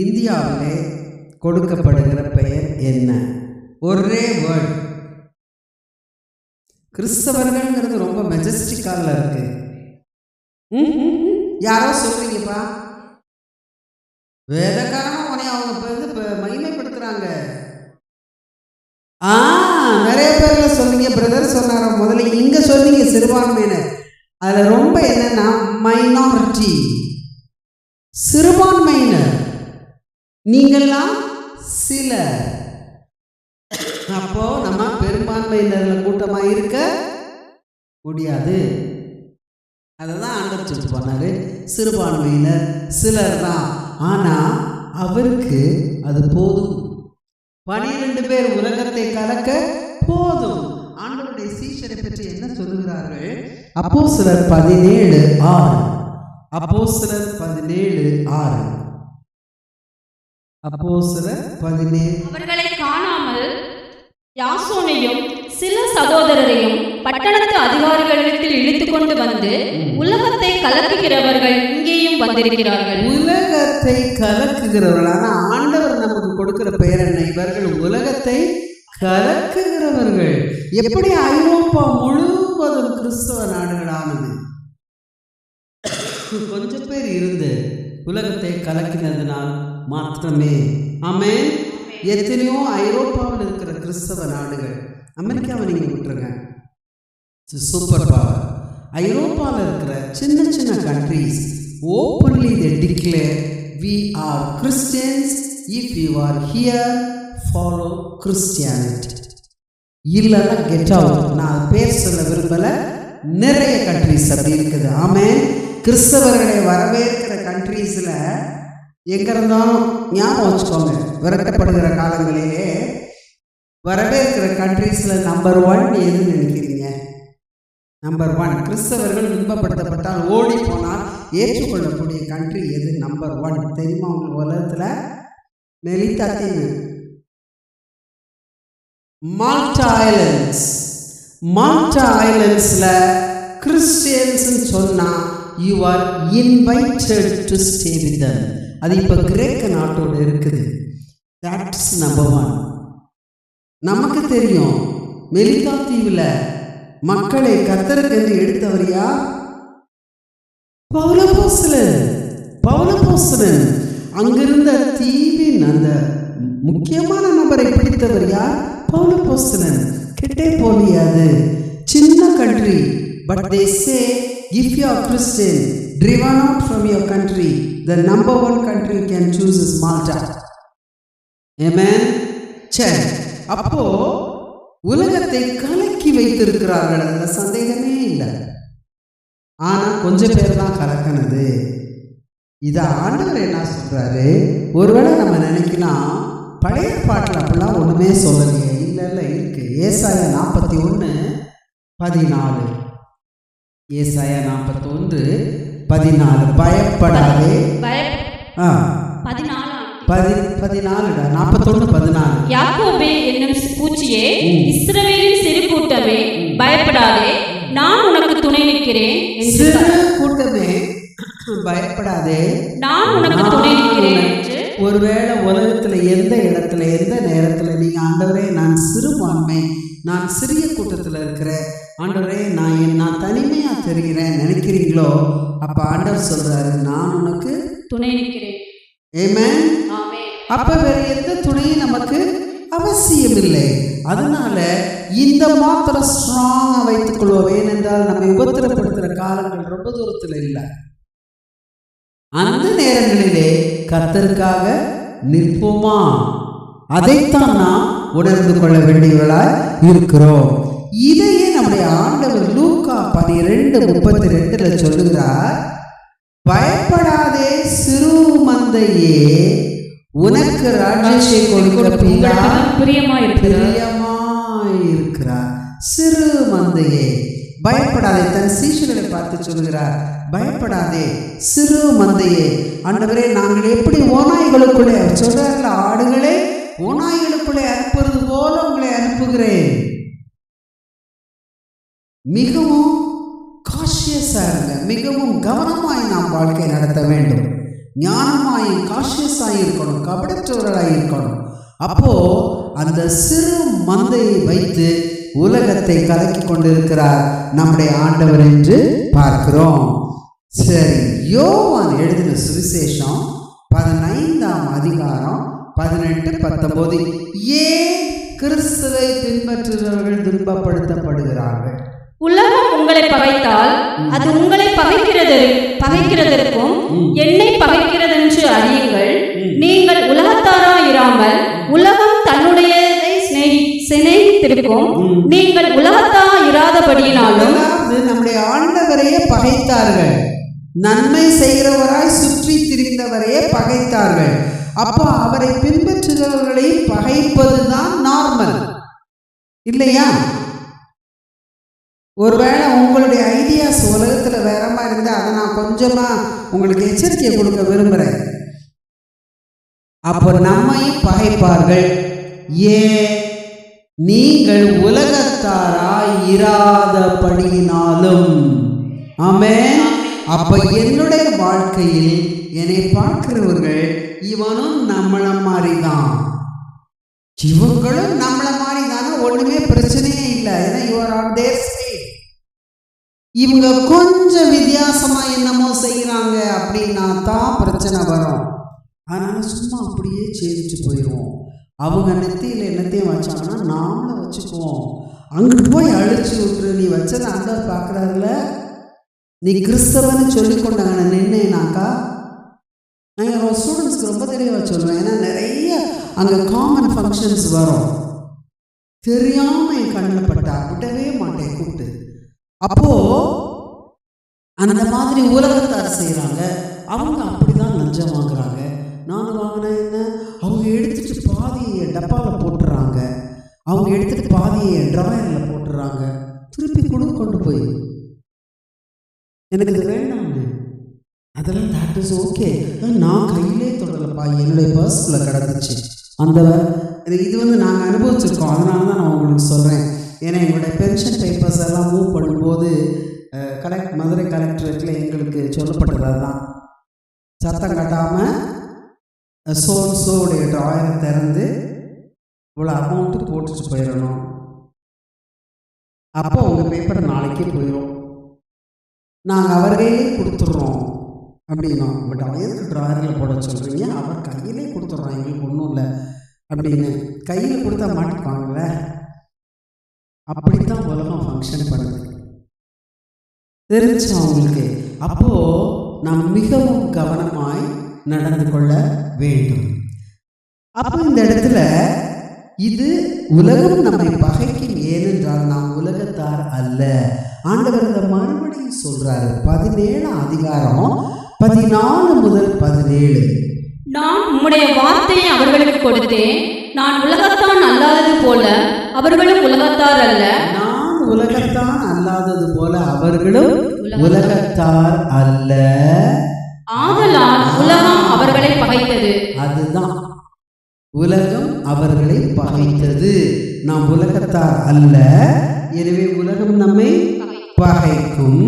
இந்தியாவிலே கொடுக்கப்படுகிற பெயர் என்ன? ஒரே வேர்டு. கிறிஸ்தவர்கள்ங்கிறது ரொம்ப மெஜஸ்டிக்கால இருக்கு. யாரோ சொல்றீங்கப்பா, வேதக்காரனா உடனே அவங்க மகிமைப்படுத்துறாங்க. நிறைய பேர்ல சொன்னீங்க. பிரதர் சொன்னார முதல்ல, இங்க சொன்னீங்க சிறுபான்மையினர். அதுல ரொம்ப என்னன்னா மைனாரிட்டி, சிறுபான்மையினர். நீங்கெல்லாம் சில. அப்போ நம்ம பெரும்பான்மையினர்ல கூட்டமா இருக்க முடியாது. அததான் ஆண்டவர் சொல்லிட்டு போனாரு, சிறுபான்மையினர் சிலர் தான். ஆனா அவருக்கு அது போதும். 12 பேர் உலகத்தை கலக்க போதும். ஆண்டவருடைய சீஷரை பற்றி என்ன சொல்லுகிறார்கள்? அப்போஸ்தலர் 17:6. அப்போஸ்தலர் 17:6. அப்போஸ்தலர் 17. அவர்களை காணாமல் யாசோனையும் சில சகோதரரையும் பட்டணத்து அதிகாரிகளிடத்தில் இழுத்து கொண்டு வந்து, உலகத்தை கலக்குகிறவர்கள் இங்கேயும் வந்திருக்கிறார்கள். உலகத்தை கலக்குகிறவர்கள். ஆனா ஆண்டவர் நமக்கு கொடுக்கிற பெயர் என்ன? இவர்கள் உலகத்தை கலக்குகிறவர்கள். எப்படி ஐரோப்பா முழுவதும் கிறிஸ்தவ நாடுகளானது? கொஞ்சம் பேர் இருந்து உலகத்தை கலக்கினதுனால் மாத்திரமே. ஆமென். எத்தனையோ ஐரோப்பாவில் இருக்கிற கிறிஸ்தவ நாடுகள், அமெரிக்காவை நீங்க விட்டுருங்க, சூப்பர் பவர். ஐரோப்பாவில் இருக்கிற சின்ன சின்ன countries openly they declare we are Christians. If you are here, follow Christianity. இல்லைன்னா get out. நான் பேர் சொல்ல விரும்பல. நிறைய கண்ட்ரீஸ் அப்படி இருக்குது. ஆமென். கிறிஸ்தவர்களை வரவேற்கிற கண்ட்ரீஸ்ல எங்க இருந்தாலும் ஞாபகம் வச்சுக்கோங்க, விரட்டப்படுகிற காலங்களிலே வரவேற்கிற கண்ட்ரீஸ்ல நம்பர் 1 எதுன்னு நினைக்கிறீங்க? நம்பர் 1 கிறிஸ்தவர்கள் துன்பப்படுத்தப்பட்டால் ஓடி போனால் ஏற்றுக்கொள்ளக்கூடிய கண்ட்ரி எது? நம்பர் 1 தெரியுமா உங்களுக்கு? உலகத்துல மெலிதா தீவு, மால்டா ஐலண்ட்ஸ். மால்டா ஐலண்ட்ஸ்ல கிறிஸ்டியன்ஸ் சொன்னா you are invited to stay with them. அது இப்ப கிரேக்க நாட்டோடு இருக்குது. That's number 1. நமக்கு தெரியும் மெலிதா தீவுல மக்களை கர்த்தருக்கு என்று எடுத்தவர் யார்? பவுலப்போஸ்தலன். அங்கிருந்த தீவின் அந்த முக்கியமான நபரை பிடித்தவர் யார்? பவுலப்போஸ்தலன். கெட்டே போலியாது, சின்ன country. But they say if you are Christian driven out from your country, the number 1 country you can choose is Malta. Amen. சரி, அப்போ உலகத்தை கலக்கி வைத்திருக்கிறார்கள், அதுல சந்தேகமே இல்லை. ஆனா கொஞ்சம் பேர் தான் கலக்கினது. இத ஆண்டவர் என்ன சொல்றாரு? ஒருவேளை நம்ம நினைக்கலாம் பழைய பாட்டில் அப்படிலாம் ஒன்றுமே சொல்லலையே. இல்லை இருக்கு. ஏசாயா 41:14. ஏசாயா 41:14. பயப்படாதே. 41:14. யாக்கோபே என்னும் பூச்சியே, இஸ்ரவேலின் சிறு கூட்டமே, பயப்படாதே, நான் உனக்கு துணை நிற்கிறேன். சிறு கூட்டமே பயப்படாதே, நான் உனக்கு துணை நிற்கிறேன். ஒருவேளை உலகத்துல எந்த இடத்துல எந்த நேரத்துல நீங்க ஆண்டவரே நான் சிறுபான்மை, நான் சிறிய கூட்டத்துல இருக்கிறேன், ஆண்டவரே நான் தனிமையா தெரிகிறேன் நினைக்கிறீங்களோ, அப்ப ஆண்டவர் சொல்றாரு நான் உனக்கு துணை நிற்கிறேன். ஆமென். அப்ப வேற எந்த துணையும் நமக்கு அவசியம் இல்லை. அதனால இந்த மாத்திரம் ஸ்ட்ராங்கா வைத்துக் கொள்வோம். ஏனென்றால் நம்ம உபத்திரப்படுத்துற காலங்கள் ரொம்ப தூரத்தில் இல்லை. அந்த நேரங்களிலே கர்த்தருக்காக நிற்போமா, அதைத்தான் நாம் உணர்ந்து கொள்ள வேண்டியவர்களாய் இருக்கிறோம். இதையே நம்முடைய ஆண்டவர் லூக்கா 12:32 சொல்லுகிறார், பயப்படாதே சிறு மந்தையே, உனக்கு ராஜ்யத்தை கொடுக்க பிதா பிரியமாயிருக்கிறார். சிறு மந்தையே பயப்படாதே. தன் சீஷர்களை பார்த்து சொல்கிறார், பயப்படாதே சிறு மந்தையே. ஆண்டவரே நாங்கள் எப்படி ஓநாய்களுக்குள்ளே சொல்றார்கள், ஆடுகளே ஓநாய்களுக்குள்ளே அனுப்புறது போல உங்களை அனுப்புகிறேன். மிகவும் காஷியஸா இருங்க, மிகவும் கவனமாய் நாம் வாழ்க்கை நடத்த வேண்டும். ஞானமாயும் காஷியஸாய் இருக்கணும், கபடற்றவர்களாய் இருக்கணும். அப்போ அந்த சிறு மந்தையை வைத்து உலகத்தை கலக்கி கொண்டிருக்கிறார் நம்முடைய ஆண்டவர் என்று பார்க்கிறோம். சரி, யோவான் எழுதின சுவிசேஷம் 15:18-19. ஏன் கிறிஸ்துவை பின்பற்றுகிறவர்கள் துன்பப்படுத்தப்படுகிறார்கள்? உலகம் உங்களை பகைத்தால் அது உங்களை பகைக்கிறதற்கும் என்னை பகைக்கிறதென்று அறியுங்கள். நீங்கள் உலகத்தாராயிராமல் உலகம் தன்னுடையதை சிநேகித்திருக்கும். நீங்கள் உலகத்தாராயிராதபடியினாலும். நம்முடைய ஆண்டவரையே பகைத்தார்கள், நன்மை செய்கிறவராய் சுற்றி திரிந்தவரையே பகைத்தார்கள். அப்போ அவரை பின்பற்றுகிறவர்களை பகைப்பதுதான் நார்மல் இல்லையா? ஒருவேளை உங்களுடைய ஐடியாஸ் உலகத்துல வேற மாதிரி இருந்தா அதை நான் கொஞ்சமா உங்களுக்கு எச்சரிக்கை கொடுக்க விரும்புறேன். அப்போ நம்மையும் பகைப்பார்கள். நீங்கள் உலகத்தாராய் இராதபடியினாலும். ஆமென். அப்ப என்னுடைய வாழ்க்கையில் என்னை பார்க்கிறவர்கள் இவனும் நம்மள மாதிரிதான், இவங்களும் நம்மள மாதிரி தானே, ஒண்ணுமே பிரச்சனையே இல்லை. ஏன்னா யுவர் ஆன் தேர் சைட். இவங்க கொஞ்சம் வித்தியாசமா என்னமோ செய்யறாங்க அப்படின்னா தான் பிரச்சனை வரும். அதனால சும்மா அப்படியே செய்துட்டு போயிடுவோம். அவங்க நெத்தியில் என்னத்தையும் வச்சாங்கன்னா நாமளும் வச்சுக்குவோம். அங்கிட்டு போய் அழிச்சு விட்டுரு, நீ வச்சதை ஆண்டவர் பார்க்குறாருல, நீ கிறிஸ்தவன்னு சொல்லி கொண்டாங்க நின்னேனாக்கா. நான் என்னோட ஸ்டூடெண்ட்ஸ்க்கு ரொம்ப தெளிவாக சொல்லுவேன். ஏன்னா நிறைய அங்கே காமன் ஃபங்க்ஷன்ஸ் வரும், தெரியாமல் என் கண்ணில் பட்டா விடவே மாட்டேன் கூப்பிட்டு. அப்போ அந்த மாதிரி உலகத்தார் செய்கிறாங்க, அவங்க அப்படிதான் லஞ்சம் வாங்குறாங்க. நான் வாங்கினா என்ன, அவங்க எடுத்துட்டு பாதியை டப்பாவில் போட்டுறாங்க, அவங்க எடுத்துட்டு பாதியை ட்ராயரில் போட்டுறாங்க, திருப்பி கொண்டு போய் எனக்கு இது வேண்டாங்க. அதெல்லாம் தட் இஸ் ஓகே. நான் கையிலே தொடரலப்பா, என்னுடைய பர்ஸ்ல கிடந்துச்சு. அந்த இது நாங்கள் அனுபவிச்சிருக்கோம். அதனால தான் நான் உங்களுக்கு சொல்கிறேன். ஏன்னா எங்களுடைய பென்ஷன் பேப்பர்ஸ் எல்லாம் மூவ் பண்ணும்போது மதுரை கலெக்டரேட்டில் எங்களுக்கு சொல்லப்பட்டது தான், சத்தம் கட்டாமல் சோடைய ட்ராயரை திறந்து இவ்வளோ அமௌண்ட்டு போட்டுட்டு போயிடணும். அப்போ உங்கள் பேப்பர் நாளைக்கே போயிடும், நாங்கள் அவர்களே கொடுத்துட்றோம் அப்படின்னா. பட் எதுக்கு ட்ராயரில் போட சொல்கிறீங்க, அவர் கையிலே கொடுத்துட்றோம், எங்களுக்கு ஒன்றும் இல்லை அப்படின்னு. கையில் கொடுத்தா மாட்டிப்பாங்கல்ல. அப்படித்தான் உலகம் ஃபங்க்ஷன் பண்ணுது, தெரிஞ்சு அவங்களுக்கு. அப்போது நாம் மிகவும் கவனமாய் நடந்து கொள்ள வேண்டும். அப்போ இந்த இடத்துல இது உலகம் நம்மை பகைக்கும், ஏனென்றால் நாம் உலகத்தார் அல்ல. ஆண்டவர் இந்த மறுபடியும் சொல்றாரு. 17 14 முதல் 17. நான் உம்முடைய வார்த்தையை அவர்களுக்கு கொடுத்தேன். நான் உலகத்தான் அல்லாதது போல அவர்களும் உலகத்தார் அல்ல. நான் உலகத்தான் அல்லாதது போல அவர்களும் உலகத்தார் அல்ல. ஆதலால் உலகம் அவர்களை பகைத்தது. அதுதான், உலகம் அவர்களை பகைத்தது. நாம் உலகத்தார் அல்ல, எனவே உலகம் நம்மை பகைக்கும்.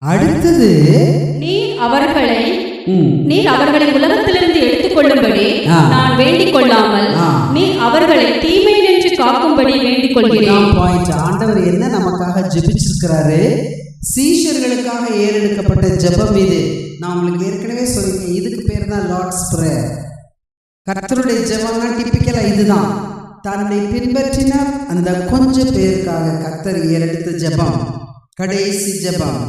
அடுத்தது, நீர் அவர்களை உலகத்திலிருந்து எடுத்துக்கொள்ளும்படி நான் வேண்டிக் கொள்ளாமல் நீர் அவர்களை தீமை நின்று காக்கும்படி வேண்டிக் கொள்கிறேன். ஆண்டவர் என்ன நமக்காக ஜெபிச்சிருக்கிறாரு? சீஷர்களுக்காக ஏறெடுக்கப்பட்ட ஜெபம் இது. நான் உங்களுக்கு ஏற்கனவே சொல்லிருக்கேன், இதுக்கு பேர் தான் லார்ட்ஸ் பிரேயர். கர்த்தருடைய ஜெபம்னா டிப்பிக்கலா இதுதான். தன்னை பின்பற்றின அந்த கொஞ்சம் பேருக்காக கர்த்தர் ஏறெடுத்த ஜெபம், கடைசி ஜெபம்.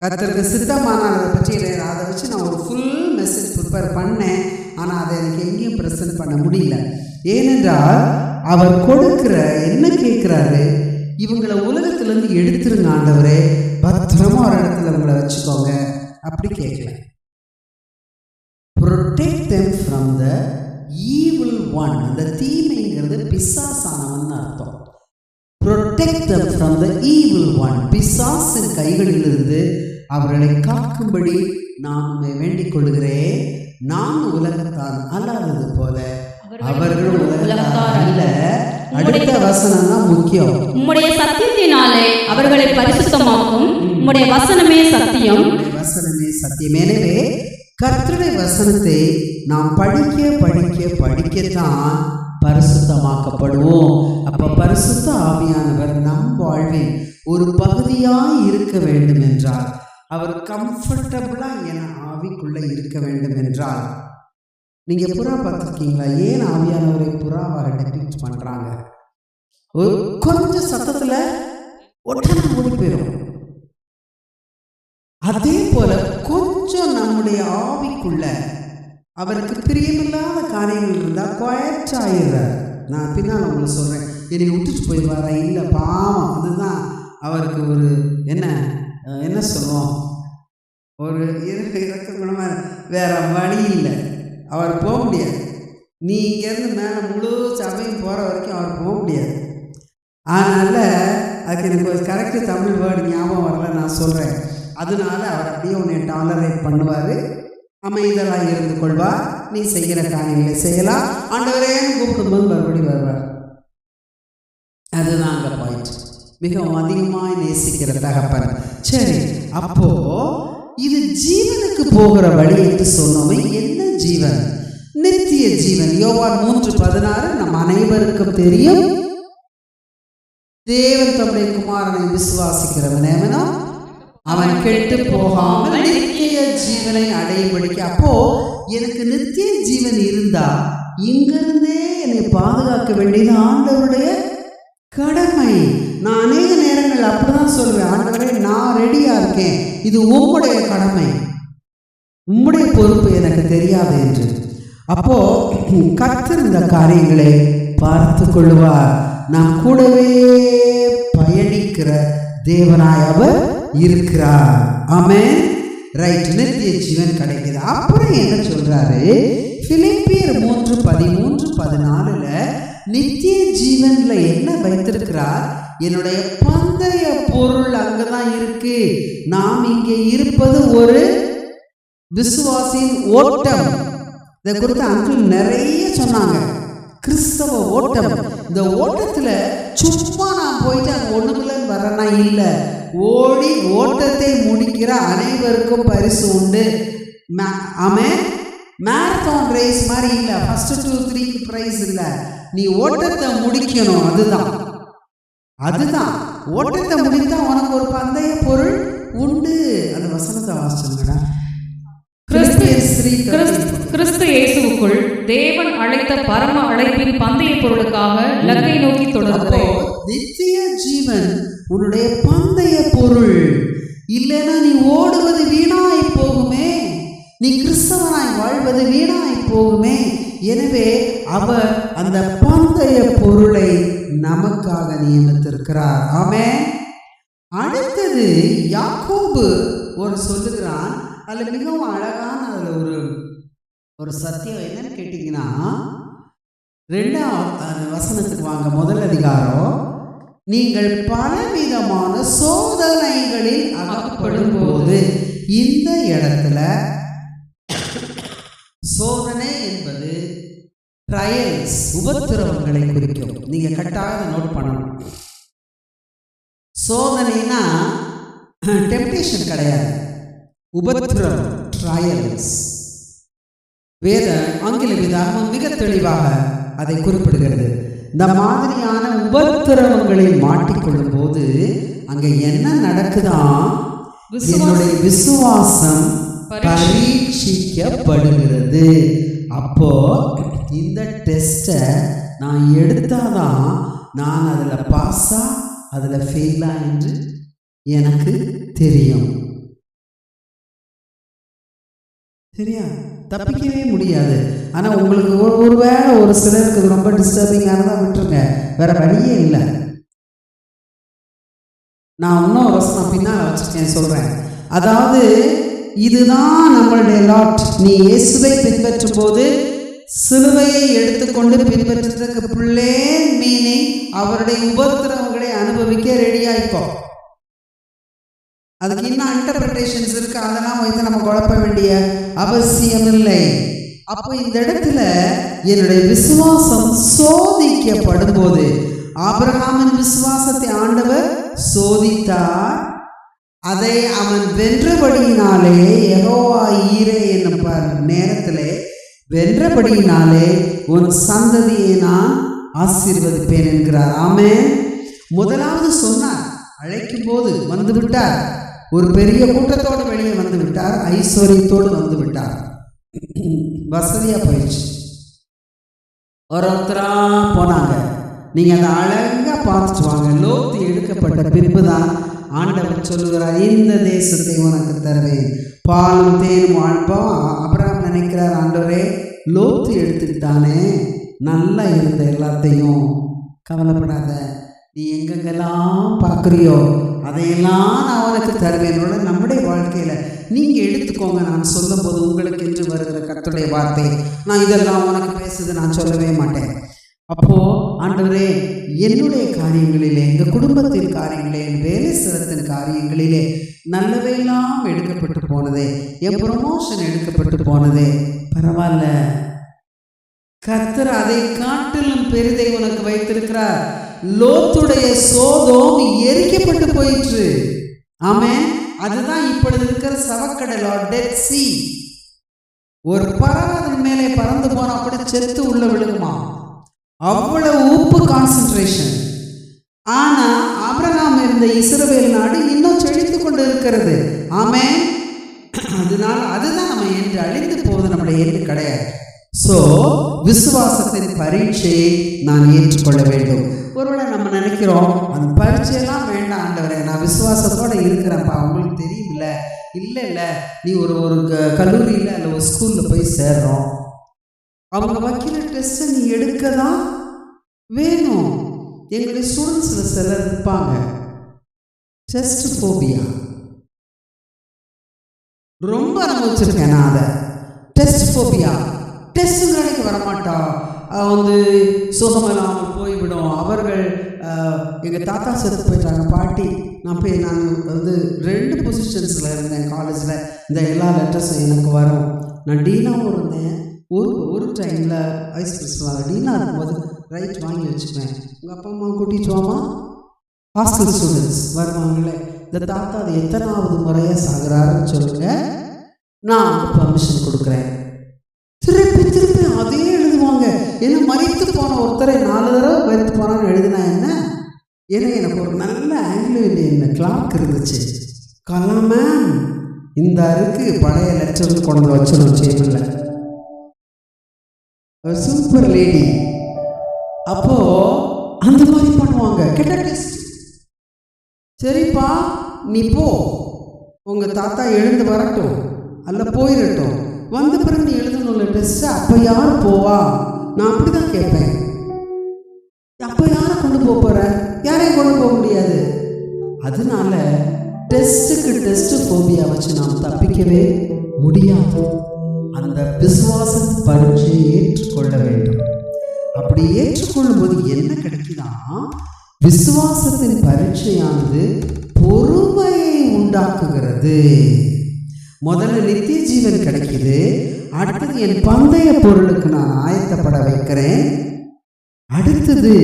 கர்த்தருக்கு சித்தமானால் அதை பற்றி அதை வச்சு நான் ஒரு ஃபுல் மெசேஜ் ப்ரிப்பேர் பண்ணேன். ஆனால் அதை எனக்கு எங்கேயும் ப்ரெசென்ட் பண்ண முடியல. ஏனென்றால் அவர் கொடுக்கிற என்ன கேட்குறாரு, இவங்களை உலகத்திலேருந்து எடுத்துருங்க ஆண்டவரே, பத்திரமா ஒரு இடத்துல இவங்களை வச்சுக்கோங்க அப்படி கேட்கல. protect them from the evil one. அந்த தீமைங்கிறது பிசாசானவன் அர்த்தம். protect them from the evil one. பிசாசின் கைகளிலிருந்து அவர்களை காக்கும்படி நான் உம்மை வேண்டிக் கொள்கிறேன். நான் உலகத்தான் அல்லாதது போல அவர்களும் உலகத்தார் அல்ல. அடுத்த வசனம் தான் முக்கியம். உம்முடைய சத்தியத்தினாலே அவர்களை பரிசுத்தமாக்கும். உம்முடைய வசனமே சத்தியம். வசனமே சத்தியம். எனவே கர்த்தருடைய வசனத்தை நாம் படிக்கத்தான் பரிசுத்தமாக்கப்படுவோம். அப்ப பரிசுத்த ஆவியானவர் நம் வாழ்வில் ஒரு பகுதியாய் இருக்க வேண்டும் என்றால், அவர் கம்ஃபர்டபுளா என ஆவிக்குள்ள இருக்க வேண்டும் என்றால், நீங்க புறா பார்த்துருக்கீங்களா? ஏன் ஆவியானவரை புறாவாக டெபிக்ட் பண்றாங்க? ஒரு கொஞ்சம் சத்தத்துல உடனே ஓடி போயிடும். அதே போல கொஞ்சம் நம்முடைய ஆவிக்குள்ள அவருக்கு பிரியமில்லாத காரியங்கள் இருந்தால் குவாய்ட் ஆயிடுறார். நான் பின்னால் உங்களுக்கு சொல்கிறேன், என்னை விட்டுட்டு போயிடுவாரா? இல்லை, பாவம். அதுதான் அவருக்கு ஒரு என்ன சொல்லுவோம், ஒரு இறக்க குணமாக வேற வழி இல்லை. அவர் போக முடியாது. நீ இங்கேருந்து மேலே முழு சபையும் போகிற வரைக்கும் அவர் போக முடியாது. அதனால் அதுக்கு எனக்கு ஒரு கரெக்டு தமிழ் வேர்டு ஞாபகம் வரல, நான் சொல்கிறேன். அதனால அவர் அப்படியே உன்னை டாலரேட் பண்ணுவார், அமைதலாக இருந்து கொள்வார், நீ செய்கிற காரியங்களை செய்யலாம், ஆண்டவரே கூப்பிடும்போது மறுபடி வருவார். அதுதான் அங்கே பாயிண்ட். மிகவும் அதிகமாக நேசிக்கிற தகப்பன். சரி, அப்போ இது ஜீவனுக்கு போகிற வழி என்று சொன்னோமே. என்ன ஜீவன்? நித்திய ஜீவன். யோவான் 3:16 நம் அனைவருக்கும் தெரியும். தேவன் தம்முடைய குமாரனை விசுவாசிக்கிறவன் எவனோ அவன் கெட்டு போகாமல் நித்திய ஜீவனை அடையும்படிக்கு. அப்போ எனக்கு நித்திய ஜீவன் இருந்தா இங்கிருந்தே என்னை பாதுகாக்க வேண்டியது ஆண்டவருடைய கடமை. நான் அநேக நேரங்கள் அப்படிதான் சொல்லுவேன், ஆண்டவரே நான் ரெடியா இருக்கேன், இது உம்முடைய கடமை, உம்முடைய பொறுப்பு எனக்கு தெரியாது என்று. அப்போ கர்த்தர் இந்த காரியங்களை பார்த்து கொள்வார். நாம் கூடவே பயணிக்கிற தேவனாய் அவர் இருக்கிறார். ஆமென். ரைட். நித்திய ஜீவன் கிடைக்குது. அப்புறம் என்ன சொல்றாரு? பிலிப்பியர் 3:13-14 நித்திய ஜீவன்ல என்ன வைத்திருக்கிறார்? என்னுடைய பந்தய பொருள் அங்கதான் இருக்கு. நாம் இங்கே இருப்பது ஒரு விசுவாசியின் ஓட்டம். இதை குறித்து அங்கிள் நிறைய சொன்னாங்க. கிறிஸ்தவ ஓட்டம். இந்த ஓட்டத்துல சும்மா நான் போயிட்டு அங்கே ஒண்ணுமில்லன்னு வரேன்னா இல்லை, ஓடி ஓட்டத்தை முடிக்கிற அனைவருக்கும் பரிசு உண்டு. ஆமென். மேரத்தான் ரேஸ் மாதிரி இல்லை, ஃபர்ஸ்ட் 2-3க்கு பிரைஸ் இல்லை, நீ ஓட்டத்தை முடிக்கணும். அதுதான் ஓட்டத்தை முடித்தா உனக்கு ஒரு பந்தய பொருள் உண்டு. அந்த வசனத்தை வாசிச்சுங்கடா. கிறிஸ்து இயேசுவுக்குள் தேவன் அழைத்த பரம அழைப்பின் பந்தய பொருளுக்காக இலக்கை நோக்கி தொடர்கிறேன். நித்திய ஜீவன் உன்னுடைய பந்தய பொருள். இல்லைன்னா நீ ஓடுவது வீணாய் போகுமே, நீ கிறிஸ்தவனாய் வாழ்வது வீணாய் போகுமே. எனவே அவர் அந்த பந்தய பொருளை நமக்காக நியமித்திருக்கிறார். ஆமென். அடுத்தது யாக்கோபு ஒரு சொல்லுகிறான், அதுல மிகவும் அழகான அதுல ஒரு ஒரு சத்தியம் என்னன்னு கேட்டீங்கன்னா, 2ஆம் வசனத்துக்கு வாங்க. முதல் அதிகாரம், நீங்கள் பலவிதமான சோதனைகளில் அகப்படும் போது. இந்த இடத்துல சோதனை என்பது ட்ரையல்ஸ், உபத்திரவங்களை குறிக்கும். நீங்க கட்டாயம் நோட் பண்ணணும். சோதனைனா டெம்ப்டேஷன் கிடையாது, உபத்திரவம், ட்ரையல்ஸ். வேத ஆங்கில வேதாகமம் மிக தெளிவாக அதை குறிப்பிடுகிறது. இந்த மாதிரியான உபத்திரவங்களில் மாட்டிக்கொள்ளும் போது அங்க என்ன நடக்குதான், என்னுடைய விசுவாசம் பரீட்சிக்கப்படுகிறது. அப்போ இந்த டெஸ்ட்டை நான் எடுத்தாதான் நான் அதில் பாஸா அதில் ஃபெயிலா என்று எனக்கு தெரியும். சரியா? தப்பிக்கவே முடியாது. ஆனால் உங்களுக்கு ஒருவேளை ஒரு சிலருக்கு இது ரொம்ப டிஸ்டர்பிங்காக தான் விட்டுருங்க, வேற வழியே இல்லை. நான் இன்னும் வசனம் பின்னால் வச்சுருக்கேன், சொல்கிறேன். அதாவது இதுதான் நம்மளுடைய லாட். நீ இயேசுவை பின்பற்றும் போது சிலுவையை எடுத்துக்கொண்டு பின்பற்றதுக்கு பிள்ளை மீனிங் அவருடைய உபத்திரவங்களை அனுபவிக்க ரெடியாயிக்கோ. அதுக்கு இன்னும் இன்டர்பிரேஷன்ஸ் இருக்கு, அதெல்லாம் வைத்து நம்ம குழப்ப வேண்டிய அவசியம் இல்லை. அப்போ இந்த இடத்துல என்னுடைய விசுவாசம் சோதிக்கப்படும் போது, ஆபிரகாமின் விசுவாசத்தை ஆண்டவர் சோதித்தார். அதை அவன் வென்றபடியினாலே, யெகோவா ஈரே என்னும் நேரத்திலே வென்றபடியினாலே உன் சந்ததியை நான் ஆசீர்வதிப்பேன் என்கிறார். ஆமென். முதலாவது சொன்னார், அழைக்கும் போது வந்து விட்டார். ஒரு பெரிய கூட்டத்தோடு வெளியே வந்து விட்டார், ஐஸ்வர்யத்தோடு வந்து விட்டார். வசதியா போயிடுச்சு. ஒருத்தரா போனாங்க. நீங்க அதை அழகா பார்த்துட்டு வாங்க. லோத்து எடுக்கப்பட்ட பின்புதான் ஆண்டவர் சொல்லுகிறார், இந்த தேசத்தை உனக்கு தருவேன், பாலும் தேனும் வாழ்ப்போம். அபிரகாம் நினைக்கிறார், ஆண்டவரே லோத்து எடுத்துக்கிட்டானே, நல்லா இருந்த எல்லாத்தையும், கவலைப்படாத, நீ எங்கெங்கெல்லாம் பார்க்குறியோ அதையெல்லாம் நான் உனக்கு தருவேன். நம்முடைய வாழ்க்கையில் நீங்கள் எடுத்துக்கோங்க. நான் சொல்லும் போது உங்களுக்கு என்று வருகிற கர்த்தருடைய வார்த்தை, நான் இதெல்லாம் உனக்கு பேசுது நான் சொல்லவே மாட்டேன். அப்போது ஆண்டவரே என்னுடைய காரியங்களிலே, எங்கள் குடும்பத்தின் காரியங்களிலே, என் வேலை ஸ்தலத்தின் காரியங்களிலே நல்லவையெல்லாம் எடுக்கப்பட்டு போனதே, என் ப்ரொமோஷன் எடுக்கப்பட்டு போனதே, பரவாயில்ல, கர்த்தர் அதை காட்டிலும் பெரிதை உனக்கு வைத்திருக்கிறார். லோத்துடைய சோதோம் எரிக்கப்பட்டு போயிற்று. ஆமென். அதுதான் இப்பொழுது இருக்கிற சவக்கடல், டெட் சீ. ஒரு பறவை அதன் மேலே பறந்து போனா கூட செத்து உள்ள விழுகுமா, அவ்வளவு உப்பு கான்சென்ட்ரேஷன். ஆனா ஆபிரகாம் இருந்த இஸ்ரவேல் நாடு இன்னும் செழித்து கொண்டு இருக்கிறது. ஆமென். அதனால அதுதான் நம்ம என்று அழிந்து போவது நம்முடைய எண்ணு கிடையாது. ஸோ விசுவாசத்தின் பரீட்சையை நான் ஏற்றுக்கொள்ள வேண்டும். ஒருவேளை நம்ம நினைக்கிறோம், அந்த பரீட்சையெல்லாம் வேண்டாம் ஆண்டவரே, நான் விசுவாசத்தோடு இருக்கிறேன்ப்பா, உங்களுக்கு தெரியுமில்ல. இல்லை இல்லை, நீ ஒரு கல்லூரியில் இல்லை ஒரு ஸ்கூலில் போய் சேர்றோம், அவங்க வைக்கிற டெஸ்ட்டை நீ எடுக்க தான் வேணும். எங்களுடைய ஸ்டூடெண்ட்ஸில் சிலர் இருப்பாங்க, டெஸ்ட் ஃபோபியா. ரொம்ப அனுபவிச்சிருக்கேன் நான் அதை. டெஸ்ட் ஃபோபியா, டெஸ்ட்டுங்கிறனைக்கு வரமாட்டா, வந்து சுகமெல்லாம் போய்விடும். அவர்கள் எங்கள் தாத்தா செத்து போயிட்டாங்க, பாட்டி. நான் 2 பொசிஷன்ஸில் இருந்தேன் காலேஜில். இந்த எல்லா லெட்டர்ஸும் எனக்கு வரும். நான் டீனாவும் இருந்தேன். ஒரு டைமில் வைஸ் பிரின்சிபல் டீனா இருக்கும்போது ரைட் வாங்கி வச்சுக்குவேன். உங்கள் அப்பா அம்மா கூட்டிகிட்டு வாமா, ஹாஸ்டல் ஸ்டூடெண்ட்ஸ் வருவாங்களே, இந்த தாத்தா அது எத்தனாவது முறையாக சாகுறாருன்னு சொல்லுங்கள், நான் பர்மிஷன் கொடுக்குறேன். திருப்பி திருப்பி அதே எழுதுவாங்க. என்ன மறித்து போன ஒருத்தரை 4 தடவை மறித்து போனான்னு எழுதினா என்ன? ஏன்னா எனக்கு ஒரு நல்ல ஆங்கிலோ இந்தியன் கிளார்க் இருந்துச்சு. கலாமேன் இந்த அருக்கு பழைய லெக்சர் கொண்டு வச்சிடும் சேமில், சூப்பர் லேடி. அப்போ அந்த மாதிரி பண்ணுவாங்க. கெட்ட டெஸ்ட். சரிப்பா நீ போ, உங்க தாத்தா எழுந்து வரட்டும் அல்ல போயிடட்டும், வந்த பிறகு நீ எழுதணும்ல டெஸ்ட். அப்போ யார் போவா? நான் அப்படிதான் கேட்பேன். அப்போ யாரை கொண்டு போற? யாரையும் கொண்டு போக முடியாது. அதனால டெஸ்ட்டுக்கு டெஸ்ட் ஃபோபியா வச்சு நாம் தப்பிக்கவே முடியாது. அந்த விசுவாசம் இதை ஏற்றுக்கொள்ளும் போது என்ன கிடைக்குதா? விசுவாசத்தின் பரீட்சையானது பொறுமையை உண்டாக்குகிறது. முதல்ல நித்திய ஜீவன் கிடைக்குது, அடுத்தது என் பந்தய பொருளுக்கு நான் ஆயத்தப்பட வைக்கிறேன், அடுத்தது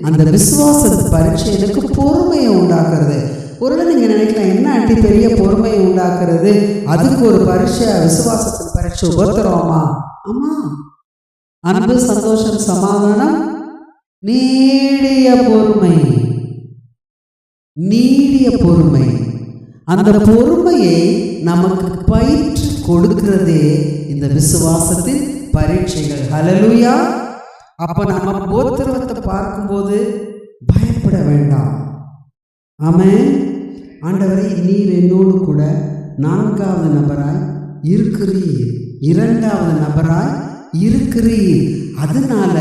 அந்த விசுவாச பரீட்சை எனக்கு பொறுமையை உண்டாக்குறது. ஒருவேளை நீங்க நினைக்கலாம், என்ன ஆண்டி பெரிய பொறுமையை உண்டாக்குறது, அதுக்கு ஒரு பரீட்சை, விசுவாசத்தின் பரீட்சை உபத்திரவமா? ஆமா, அன்பு, சந்தோஷம், சமாதானம், நீடிய பொறுமை. நீடிய பொறுமை, அந்த பொறுமையை நமக்கு பயிற்று கொடுக்கிறதே இந்த விசுவாசத்தின் பரீட்சைகள். ஹல்லேலூயா. அப்ப நம்ம உபத்திரவத்தை பார்க்கும்போது பயப்பட வேண்டாம். ஆமென். ஆண்டவரே, நீர் என்னோடு கூட 4வது நபராய் இருக்கிறீர், 2வது நபராய் இருக்கிறீர், அதனால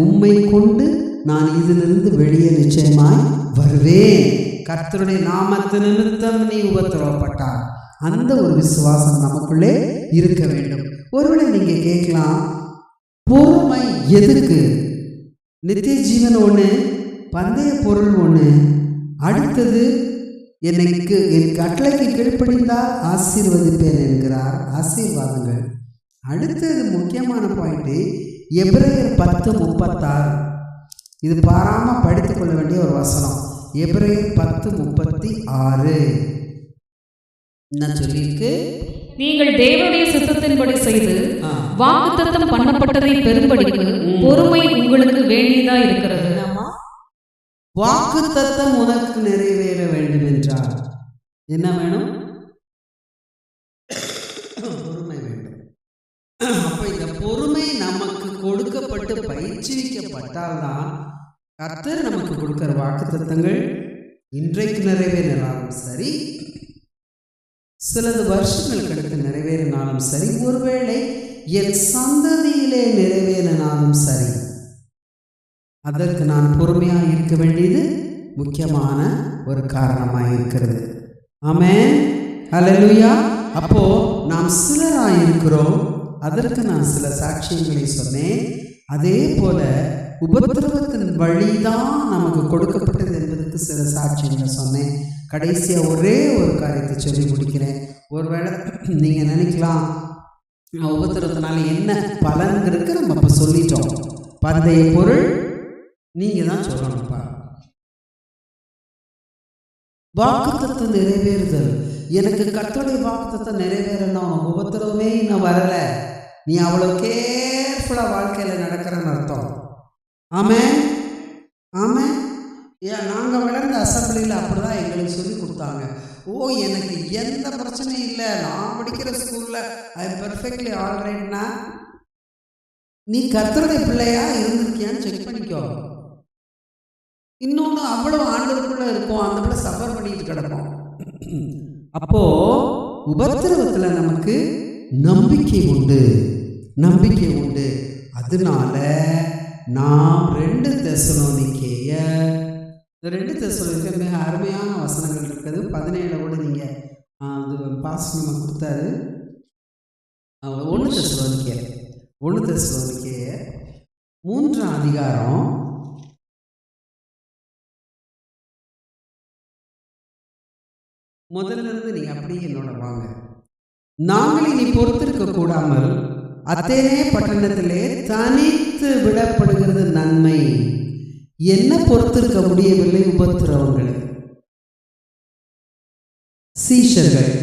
உம்மை கொண்டு நான் இதிலிருந்து வெளியே நிச்சயமாய் வருவேன். கர்த்தருடைய நாமத்து நிமித்தம் நீ உபத்திரவப்பட்டார். அந்த ஒரு விசுவாசம் நமக்குள்ளே இருக்க வேண்டும். ஒருவேளை நீங்க கேட்கலாம், பொறுமை எதுக்கு? நித்திய ஜீவன் ஒண்ணு, பந்தய பொருள் ஒண்ணு, அடுத்தது எனக்கு என் கட்டளைக்கு கீழ்ப்படிந்தால் ஆசீர்வதிப்பேன் என்கிறார். ஆசீர்வாதங்கள். அடுத்தது முக்கியமான பாயிண்ட், எபிரேயர் 10:36. இது பாராம படித்துக் கொள்ள வேண்டிய ஒரு வசனம். எபிரேயர் 10:36 என்ன சொல்லியிருக்கு? நீங்கள் தேவனுடைய சித்தத்தின்படி செய்து வாக்குத்தத்தம் பண்ணப்பட்டதை பெறும்படிக்கு பொறுமை உங்களுக்கு வேண்டியதா இருக்கிறது. வாக்குத்தத்தம் உனக்கு நிறைவேற வேண்டும் என்றால் என்ன வேணும்? பொறுமை வேண்டும். அப்ப இந்த பொறுமை நமக்கு கொடுக்கப்பட்டு பயிற்சிக்கப்பட்டால்தான் கர்த்தர் நமக்கு கொடுக்கிற வாக்குத்தத்தங்கள் இன்றைக்கு நிறைவேறினாலும் சரி, சிலது வருஷங்கள் கழித்து நிறைவேறினாலும் சரி, ஒருவேளை என் சந்ததியிலே நிறைவேறினாலும் சரி, அதற்கு நான் பொறுமையாக இருக்க வேண்டியது முக்கியமான ஒரு காரணமாக இருக்கிறது. ஆமென். ஹல்லேலூயா. அப்போ நாம் சிலராக இருக்கிறோம். அதற்கு நான் சில சாட்சியங்களை சொன்னேன். அதே போல உபத்திரவத்தின் வழிதான் நமக்கு கொடுக்கப்பட்டது என்பதற்கு சில சாட்சியங்களை சொன்னேன். கடைசியா ஒரே ஒரு காரியத்தை சொல்லி முடிக்கிறேன். ஒருவேளை நீங்க நினைக்கலாம், உபத்திரவத்தினால என்ன பலன்கிறதுக்கு நம்ம இப்ப சொல்லிட்டோம். பந்தய பொருள் நீங்க தான் சொல்லணும்ப்பா. வாக்குத்தத்தம் நிறைவேறுதல். எனக்கு கர்த்தருடைய வாக்குத்தத்தம் நிறைவேறணும், உபத்திரவமே இன்னும் வரல, நீ அவ்வளவு கேர்ஃபுல்லா வாழ்க்கையில நடக்கிறன்னு அர்த்தம். ஆமென். ஆமென். ஏன் நாங்கள் வளர்ந்த அசம்பிளியில் அப்படிதான் எங்களுக்கு சொல்லி கொடுத்தாங்க. ஓ, எனக்கு எந்த பிரச்சனையும் இல்லை, நான் படிக்கிற ஸ்கூல்ல ஐ எம் பெர்ஃபெக்ட்லி ஆல்ரைட்னா, நீ கர்த்தருடைய பிள்ளையா இருந்திருக்கியான்னு செக் பண்ணிக்கோ. இன்னொன்று, அவ்வளவு ஆண்டவருக்குள்ள இருக்கும், அந்த பிள்ளை சஃபர் பண்ணிட்டு கிடக்கும். அப்போ உபத்திரவத்துல நமக்கு நம்பிக்கை உண்டு, நம்பிக்கை உண்டு. அதனால நாம் 2 தெசலோனிக்கேயர், 2 தெசலோனிக்கேயர் மிக அருமையான வசனங்கள் இருக்குது. 17 கூட நீங்க அது பாஸ் நம்ம கொடுத்தாரு. 1 தெசலோனிக்கேயர் 3ஆம் அதிகாரம் 1 இருந்து நீங்க அப்படியே என்னோட வாங்க. நாங்கள் இனி பொறுத்திருக்க கூடாமல் அத்தேனே பட்டணத்திலே தனித்து விடப்படுகிறது நன்மை. என்ன பொறுத்திருக்க முடியவில்லை? உபத்திரவங்கள். சீஷர்கள்,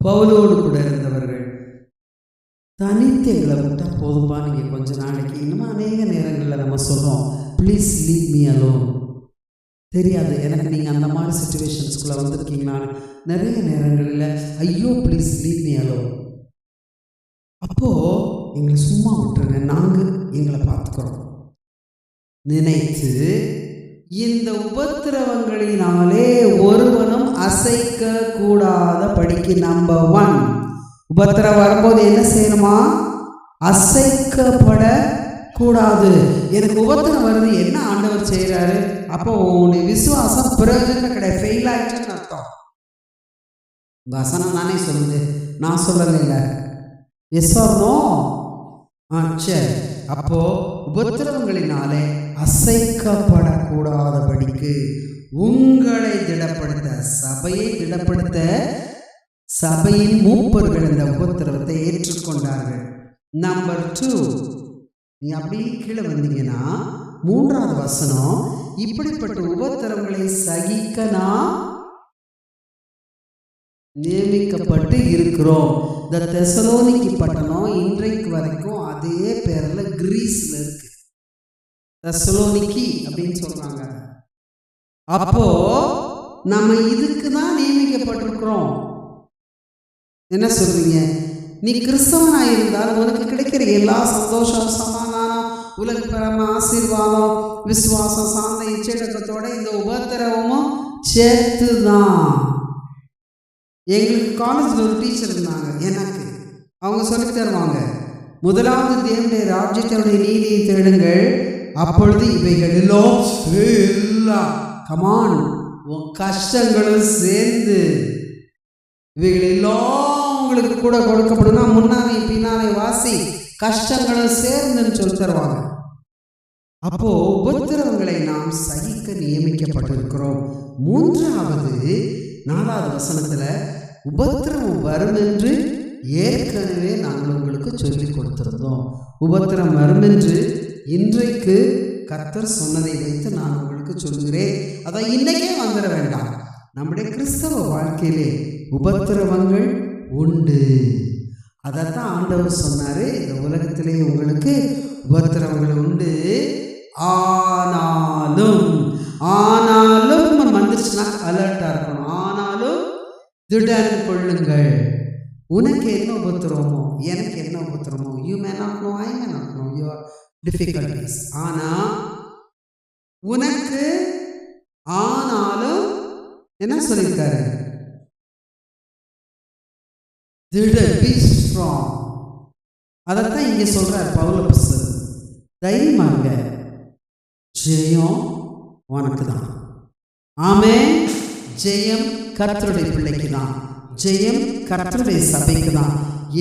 பவுலோடு கூட இருந்தவர்கள், தனித்து எங்களை விட்டா போதும்பா, நீங்க கொஞ்ச நாளைக்கு. இன்னும் அநேக நேரங்களில் நம்ம சொல்றோம், ப்ளீஸ் லீவ் மீ அலோன். தெரியாது எனக்கு நீங்க அந்த மாதிரி சிச்சுவேஷன்ஸ்குள்ள வந்திருக்கீங்களான்னு. நிறைய நேரங்களில் ஐயோ ப்ளீஸ் லீவ் மீ அலோன். அப்போ எங்களை சும்மா விட்டுருங்க, நாங்கள் எங்களை பார்த்துக்கிறோம் நினைத்து இந்த உபத்திரவங்களினாலே ஒருவனும் அசைக்க கூடாத படிக்கு. நம்பர் 1, உபத்திரவம் வரும்போது என்ன செய்யணுமா? அசைக்கப்பட கூடாது. எனக்கு உபத்திரம் வருது, என்ன ஆண்டவர் செய்யறாரு? அப்போ உன்னுடைய விசுவாசம் பிரயோஜனம் கிடையாது, ஃபெயில் ஆயிடுச்சுன்னு அர்த்தம். வசனம் தானே சொல்லுது, நான் சொல்லல. Yes or no? சரி. அப்போ உபத்திரவங்களினாலே அசைக்கப்படக்கூடாதபடிக்கு உங்களை திடப்படுத்த, சபையை திடப்படுத்த சபையின் மூப்பர்கள் இந்த உபத்திரவத்தை ஏற்றுக்கொண்டார்கள். நம்பர் 2, நீ அப்படியே கீழே வந்தீங்கன்னா 3வது வசனம், இப்படிப்பட்ட உபத்திரவங்களை சகிக்க நாம் நியமிக்கப்பட்டு இருக்கிறோம். இந்த தெசலோனிக்கி பட்டணம் இன்றைக்கு வரைக்கும் அதே பேர்ல கிரீஸ்ல இருக்கு. தெசலோனிக்கி அப்படின்னு சொல்றாங்க. அப்போ நம்ம இதுக்கு தான் நியமிக்கப்பட்டிருக்கிறோம். என்ன சொல்றீங்க? நீ கிறிஸ்தவனா இருந்தால் உனக்கு கிடைக்கிற எல்லா சந்தோஷம், சமாதானம், உலகப்பரம ஆசீர்வாதம், விசுவாசம், சாந்த இச்சைடக்கத்தோட இந்த உபத்திரவமும் சேர்த்துதான். எங்களுக்கு காலேஜில் ஒரு டீச்சர் இருந்தாங்க. எனக்கு அவங்க சொல்லி தருவாங்க, முதலாவது தேவனுடைய ராஜ்யத்தினுடைய நீதியை தேடுங்கள், அப்பொழுது இவைகள் எல்லாம் கமான் உன் கஷ்டங்களும் சேர்ந்து இவைகள் எல்லாம் உங்களுக்கு கூட கொடுக்கப்படும்னா முன்னாலே பின்னாலே வாசி, கஷ்டங்களும் சேர்ந்துன்னு சொல்லி தருவாங்க. அப்போ உபத்திரவங்களை நாம் சகிக்க நியமிக்கப்பட்டிருக்கிறோம். 3வது 4வது வசனத்துல உபத்திரவம் வரும் என்று ஏற்கனவே நாங்கள் உங்களுக்கு சொல்லி கொடுத்திருந்தோம். உபத்திரம் வரும் என்று இன்றைக்கு கர்த்தர் சொன்னதை வைத்து நான் உங்களுக்கு சொல்லுகிறேன். அதை இன்னைக்கே வந்துட வேண்டாம். நம்முடைய கிறிஸ்தவ வாழ்க்கையிலே உபத்திரவங்கள் உண்டு. அதைத்தான் ஆண்டவர் சொன்னாரு, இந்த உலகத்திலே உங்களுக்கு உபத்திரவங்கள் உண்டு, ஆனாலும் வந்துருச்சுன்னா அலர்ட்டா இருக்கணும். ஆனாலும் திடன் கொள்ளுங்கள். உனக்கு என்ன உபத்திரமோ எனக்கு என்ன உபத்திரமோ, you may not know, I may not know your difficulties. ஆனா உனக்கு ஆனாலும் என்ன சொல்லியிருக்காரு? Be strong. அதைத்தான் இங்க சொல்றாரு பவுலப்போஸ்தலன். தைரியமாக, ஜெயம் உனக்கு தான். ஆமென். ஜெயம் கர்த்தருடைய பிள்ளைக்கு தான். ஜெயம் கர்த்தருடைய சபைக்கு தான்.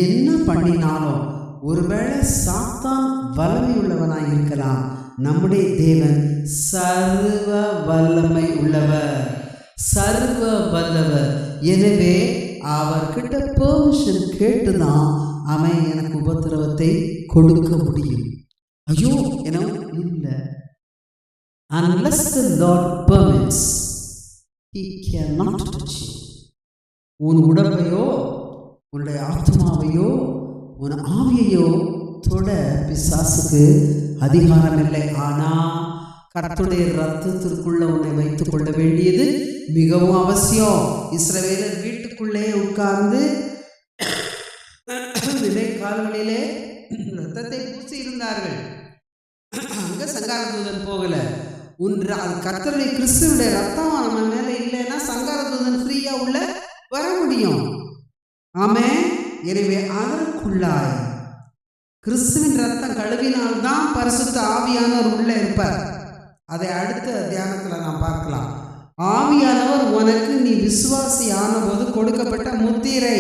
என்ன பண்ணினாலும் ஒருவேளை சாத்தான் வல்லமை உள்ளவனாய் இருக்கலாம், நம்முடைய தேவன் சர்வ வல்லமை உள்ளவர், சர்வ வல்லவர். எனவே அவர்கிட்ட பெர்மிஷன் கேட்டுதான் அவன் எனக்கு உபத்திரவத்தை கொடுக்க முடியும். ஐயோ என்ன இல்லை, unless the Lord permits, he cannot touch you. உன் உடம்பையோ உன்னுடைய ஆத்மாவையோ உன் ஆவியையோ தொட பிசாசுக்கு அதிகாரம் இல்லை. ஆனா கர்த்தருடைய ரத்தத்திற்குள்ள உன்னை வைத்துக் கொள்ள வேண்டியது மிகவும் அவசியம். இஸ்ரவேலர் வீட்டுக்குள்ளே உட்கார்ந்து கால்களிலே ரத்தத்தை பூசி இருந்தார்கள். அங்க சங்கார தூதன் போகல. கர்த்தருடைய கிறிஸ்துவுடைய ரத்தம் நம்ம மேல இல்லைன்னா சங்கார தூதன் ஃப்ரீயா உள்ள வர முடியும். ஆமென். எனவே அதற்குள்ளாய் கிறிஸ்துவின் ரத்தம் கழுவினால்தான் பரிசுத்த ஆவியானவர் உள்ள இருப்பார். அதை அடுத்த தியானத்துல நாம் பார்க்கலாம். ஆவியானவர் உனக்கு நீ விசுவாசி ஆன போது கொடுக்கப்பட்ட முத்திரை.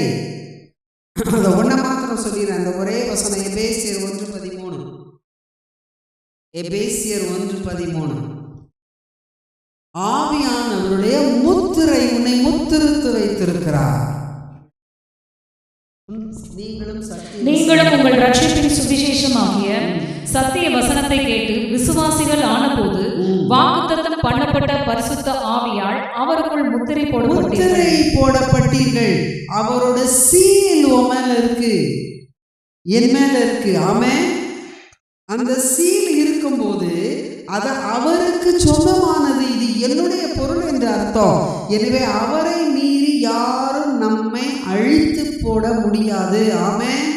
அதை ஒன்ன மாத்திரம் சொல்லிடுறேன். அந்த ஒரே வசனம் எபேசியர் 1:13. எபேசியர் 1:13. ஆவியானவருடைய முத்திரை உன்னை முத்திருத்து வைத்திருக்கிறார். நீங்களும் உங்கள் ரட்சிப்பின் சுவிசேஷமாகிய சத்திய வசனத்தை கேட்டு விசுவாசிகள் ஆனபோது வாக்குத்தத்தம் பண்ணப்பட்ட பரிசுத்த ஆவியால் அவருக்குள் முத்திரை போடப்பட்டீர்கள். அவரோட சீல் உன் மேல இருக்கு, என் மேல இருக்கு. ஆமென். அந்த சீல் இருக்கும்போது அது அவருக்கு சொந்தமானது. இது என்னுடைய பொருள் என்று அர்த்தம். எனவே அவரை மீறி யாரும் நம்மை அழித்து போட முடியாது. ஆமென்.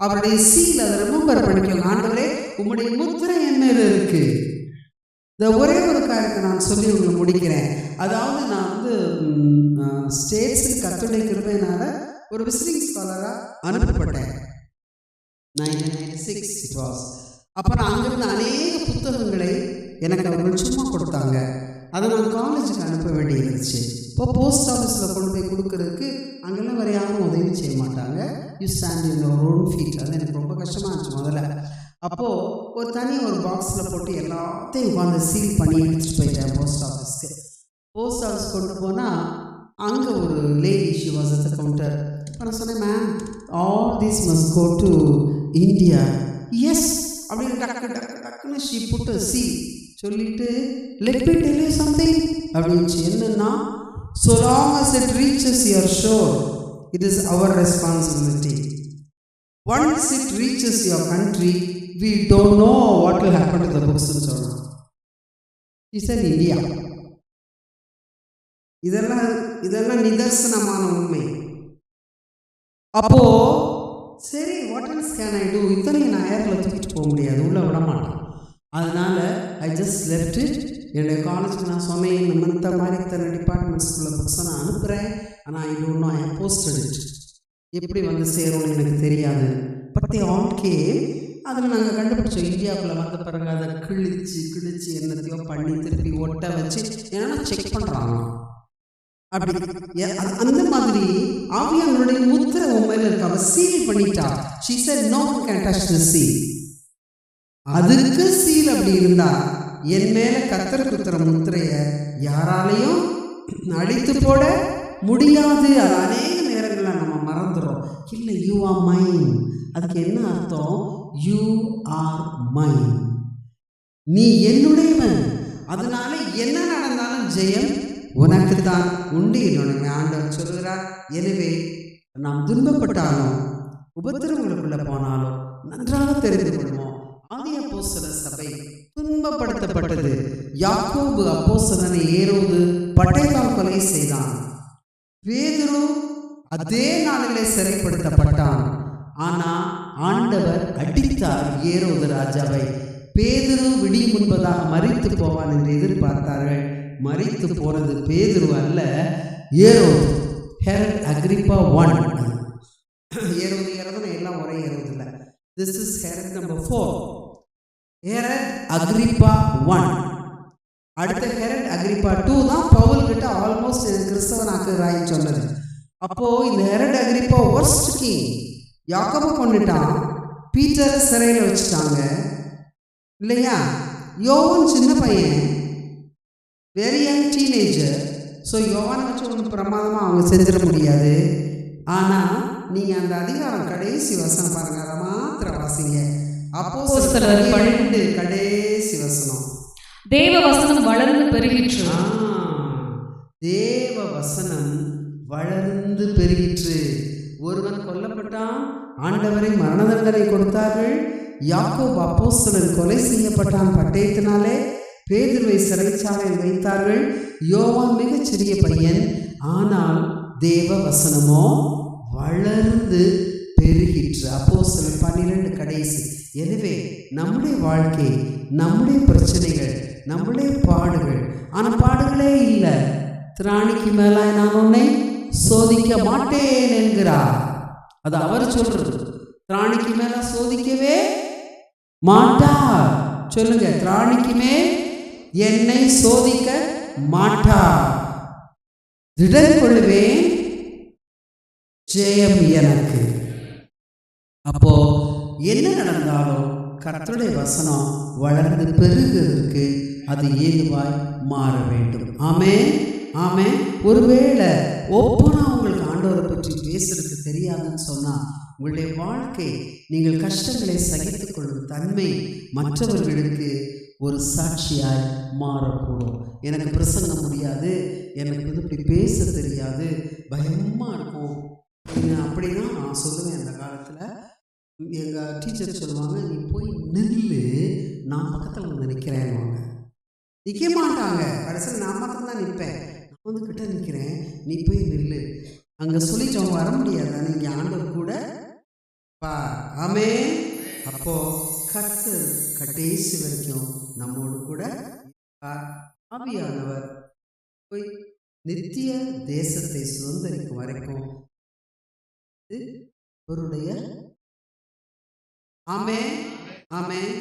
அவருடைய சீல் அதை ரிமெம்பர் பண்ணிக்கோங்க. ஆண்டவரே உம்முடைய முத்திரை என் மேல இருக்கு. இந்த ஒரே ஒரு காரியத்தை நான் சொல்லி உங்களுக்கு முடிக்கிறேன். அதாவது நான் ஸ்டேட்ஸில் கர்த்தருடைய கிருபையினால ஒரு விசிட்டிங் ஸ்காலரா அனுப்பப்பட்டேன். 1996 it was. அப்போ நான் அங்கிருந்து அநேக புத்தகங்களை எனக்கு அவர்கள் சும்மா கொடுத்தாங்க. அதை நான் காலேஜுக்கு அனுப்ப வேண்டி இருந்துச்சு. இப்போ போஸ்ட் ஆஃபீஸில் கொண்டு போய் கொடுக்கறதுக்கு அங்கெல்லாம் வேறு யாரும் உதவி செய்ய மாட்டாங்க. You stand in your own feet. அது எனக்கு ரொம்ப கஷ்டமாக இருந்துச்சு முதல்ல. அப்போது ஒரு தனியாக ஒரு பாக்ஸில் போட்டு எல்லாத்தையும் உட்காந்து சீல் பண்ணி எடுத்துகிட்டு போயிட்டேன் போஸ்ட் ஆஃபீஸ்க்கு. போஸ்ட் ஆஃபீஸ் கொண்டு போனால் அங்கே ஒரு lady she was at the counter. இப்போ நான் சொன்னேன், ma'am all this must go to India. Yes அப்படின்னு டக்குன்னு ஷி புட்டு சீல் சொல்லிட்டு, let me tell you something அப்படின்னு. என்னன்னா, so long as it reaches your shore, it is our responsibility. Once it reaches your country, we don't know what will happen to the books and so on. He said India. இதெல்லாம் நிதர்சனமான உண்மை. அப்போ சரி, what else can I do? இத்தனை நான் ஏரில் தூக்கிட்டு போக முடியாது, உள்ளே விட மாட்டேன். அதனால் ஐ ஜஸ்ட் லெஃப்ட் இட். என்னுடைய காலேஜுக்கு நான் சொன்னேன், இந்த மாதிரி இத்தனை டிபார்ட்மெண்ட்ஸ்குள்ள புக்ஸை நான் அனுப்புகிறேன், ஆனால் I don't know, I posted it. எப்படி வந்து சேரும்னு எனக்கு தெரியாது. But they all came. அதில் நாங்கள் கண்டுபிடிச்சோம், இந்தியாவுக்குள்ளே வந்த பிறகு அதை கிழிச்சு என்னத்தையோ பண்ணி திருப்பி ஒட்ட வச்சு ஏன்னா செக் பண்ணுறாங்க. அப்படி அந்த மாதிரி ஆவியானுடைய முத்திரை உண்மையில் இருக்கு. அவ சீல் பண்ணிட்டா. she said no one can touch the seal. அதுக்கு சீல் அப்படி இருந்தா என் மேல கர்த்தர் குத்துற முத்திரைய யாராலையும் அழித்து போட முடியாது. அது அநேக நேரங்களில் நம்ம மறந்துடும். இல்லை, யூ ஆர் மைன். அதுக்கு என்ன அர்த்தம்? யூ ஆர் மைன், நீ என்னுடையவன். அதனால என்ன நடந்தாலும் ஜெயம் உனக்கு தான் உண்டு என்னுடைய ஆண்டவர் சொல்கிறார். எனவே நாம் துன்பப்பட்டாலும் உபத்திரவங்களுக்குள்ள போனாலும் நன்றாக தெரிந்து கொள்வோம், ஆதி அப்போஸ்தலர் சபை துன்பப்படுத்தப்பட்டது. யாக்கோபு அப்போஸ்தலனை ஏரோது பட்டயத்தால் கொலை செய்தான். பேதுரு அதே நாளிலே சிறைப்படுத்தப்பட்டான். ஆனா ஆண்டவர் அடித்தார் ஏரோது ராஜாவை. பேதுரு விடி முன்பதாக மரித்து போவான் என்று எதிர்பார்த்தார்கள். மரித்து போனது பேதுரு அல்ல, ஏரோது. Herod Agrippa 1. ஏரோது எல்லாம் ஒரே ஏரோது இல்லை. This is Herod number 4. Herod Agrippa 1. அடுத்த ஹெரட் அக்ரிப்பா 2 தான் பவுல் கிட்ட ஆல்மோஸ்ட் கிறிஸ்தவனாக்குறாயின்னு சொன்னது. அப்போ இந்த ஹெரட் அக்ரிப்பா வர்ஸ்ட் கிங். யாக்கோபை கொண்டுட்டான், பீட்டரை சிறையில் வச்சுட்டாங்க இல்லையா? யோவான் சின்ன பையன், வெரி யங் டீனேஜர். ஸோ யோவானை வச்சு ஒன்று பிரமாதமாக அவங்க செஞ்சிட முடியாது. ஆனால் நீங்கள் அந்த அதிகாரம் கடைசி வசனம் பாருங்க, அதை மாத்திர வாசிங்க. அப்போஸ்தலர் 12 கடைசி வசனம். தேவ வசனம் வளர்ந்து பெருகிற்று. தேவ வசனம் வளர்ந்து பெருகிற்று. ஒருவன் கொல்லப்பட்டான், ஆண்டவரை மரண தண்டனை கொடுத்தார்கள். யாக்கோபு அப்போஸ்தலன் கொலை செய்யப்பட்டான் பட்டயத்தினாலே. பேதுருவை சிறைச்சாலையில் வைத்தார்கள். யோவான் மிகச்சிறிய பையன், ஆனால் தேவ வசனமோ வளர்ந்து பெருகிற்று. அப்போஸ்தலர் 12 கடைசி. எனவே நம்முடைய வாழ்க்கை, நம்முடைய பிரச்சனைகள், நம்முடைய பாடுகள், ஆனால் பாடுகளே இல்லை. திராணிக்கு மேல நான் உன்னை சோதிக்க மாட்டேன் என்கிறார். அது அவர் சொல்றது. திராணிக்கு மேல சோதிக்கவே மாட்டார். சொல்லுங்க, திராணிக்கு மேல் என்னை சோதிக்க மாட்டார். திடன் கொள்ளுவேன், ஜெயம் எனக்கு. அப்போ என்ன நடந்தாலும் கர்த்தருடைய வசனம் வளர்ந்து பெருகிறதுக்கு அது ஏதுவாய் மாற வேண்டும். ஆமென், ஆமென். ஒருவேளை ஓப்பனா உங்களுக்கு ஆண்டவரை பற்றி பேசுறதுக்கு தெரியாதுன்னு சொன்னா, உங்களுடைய வாழ்க்கை, நீங்கள் கஷ்டங்களை சகித்துக் கொள்ளும் தன்மை மற்றவர்களுக்கு ஒரு சாட்சியாய் மாறக்கூடும். எனக்கு பிரசங்க முடியாது, எனக்கு இப்படி பேச தெரியாது, பயமா இருக்கும் அப்படின்னா நான் சொல்லுவேன். அந்த காலத்தில் எங்கள் டீச்சர் சொல்லுவாங்க, நீ போய் நில்லு, நான் பக்கத்தில் வந்து நிற்கிறேன்வாங்க. நிற்க மாட்டாங்க, கடைசியில் நான் மட்டும்தான் நிற்பேன். நான் வந்து கிட்ட நிற்கிறேன், நீ போய் நில்லு. அங்கே சொல்லிட்டு அவங்க வர முடியாது, நீங்கள் ஆண்டவர் கூட பா. ஆமென். அப்போ கர்த்தர் கடைசி வரைக்கும் நம்மோடு கூட ஆவியானவர் போய் நித்திய தேசத்தை சுதந்திரிக்கும் வரைக்கும் அவருடைய. ஆமென், ஆமென்.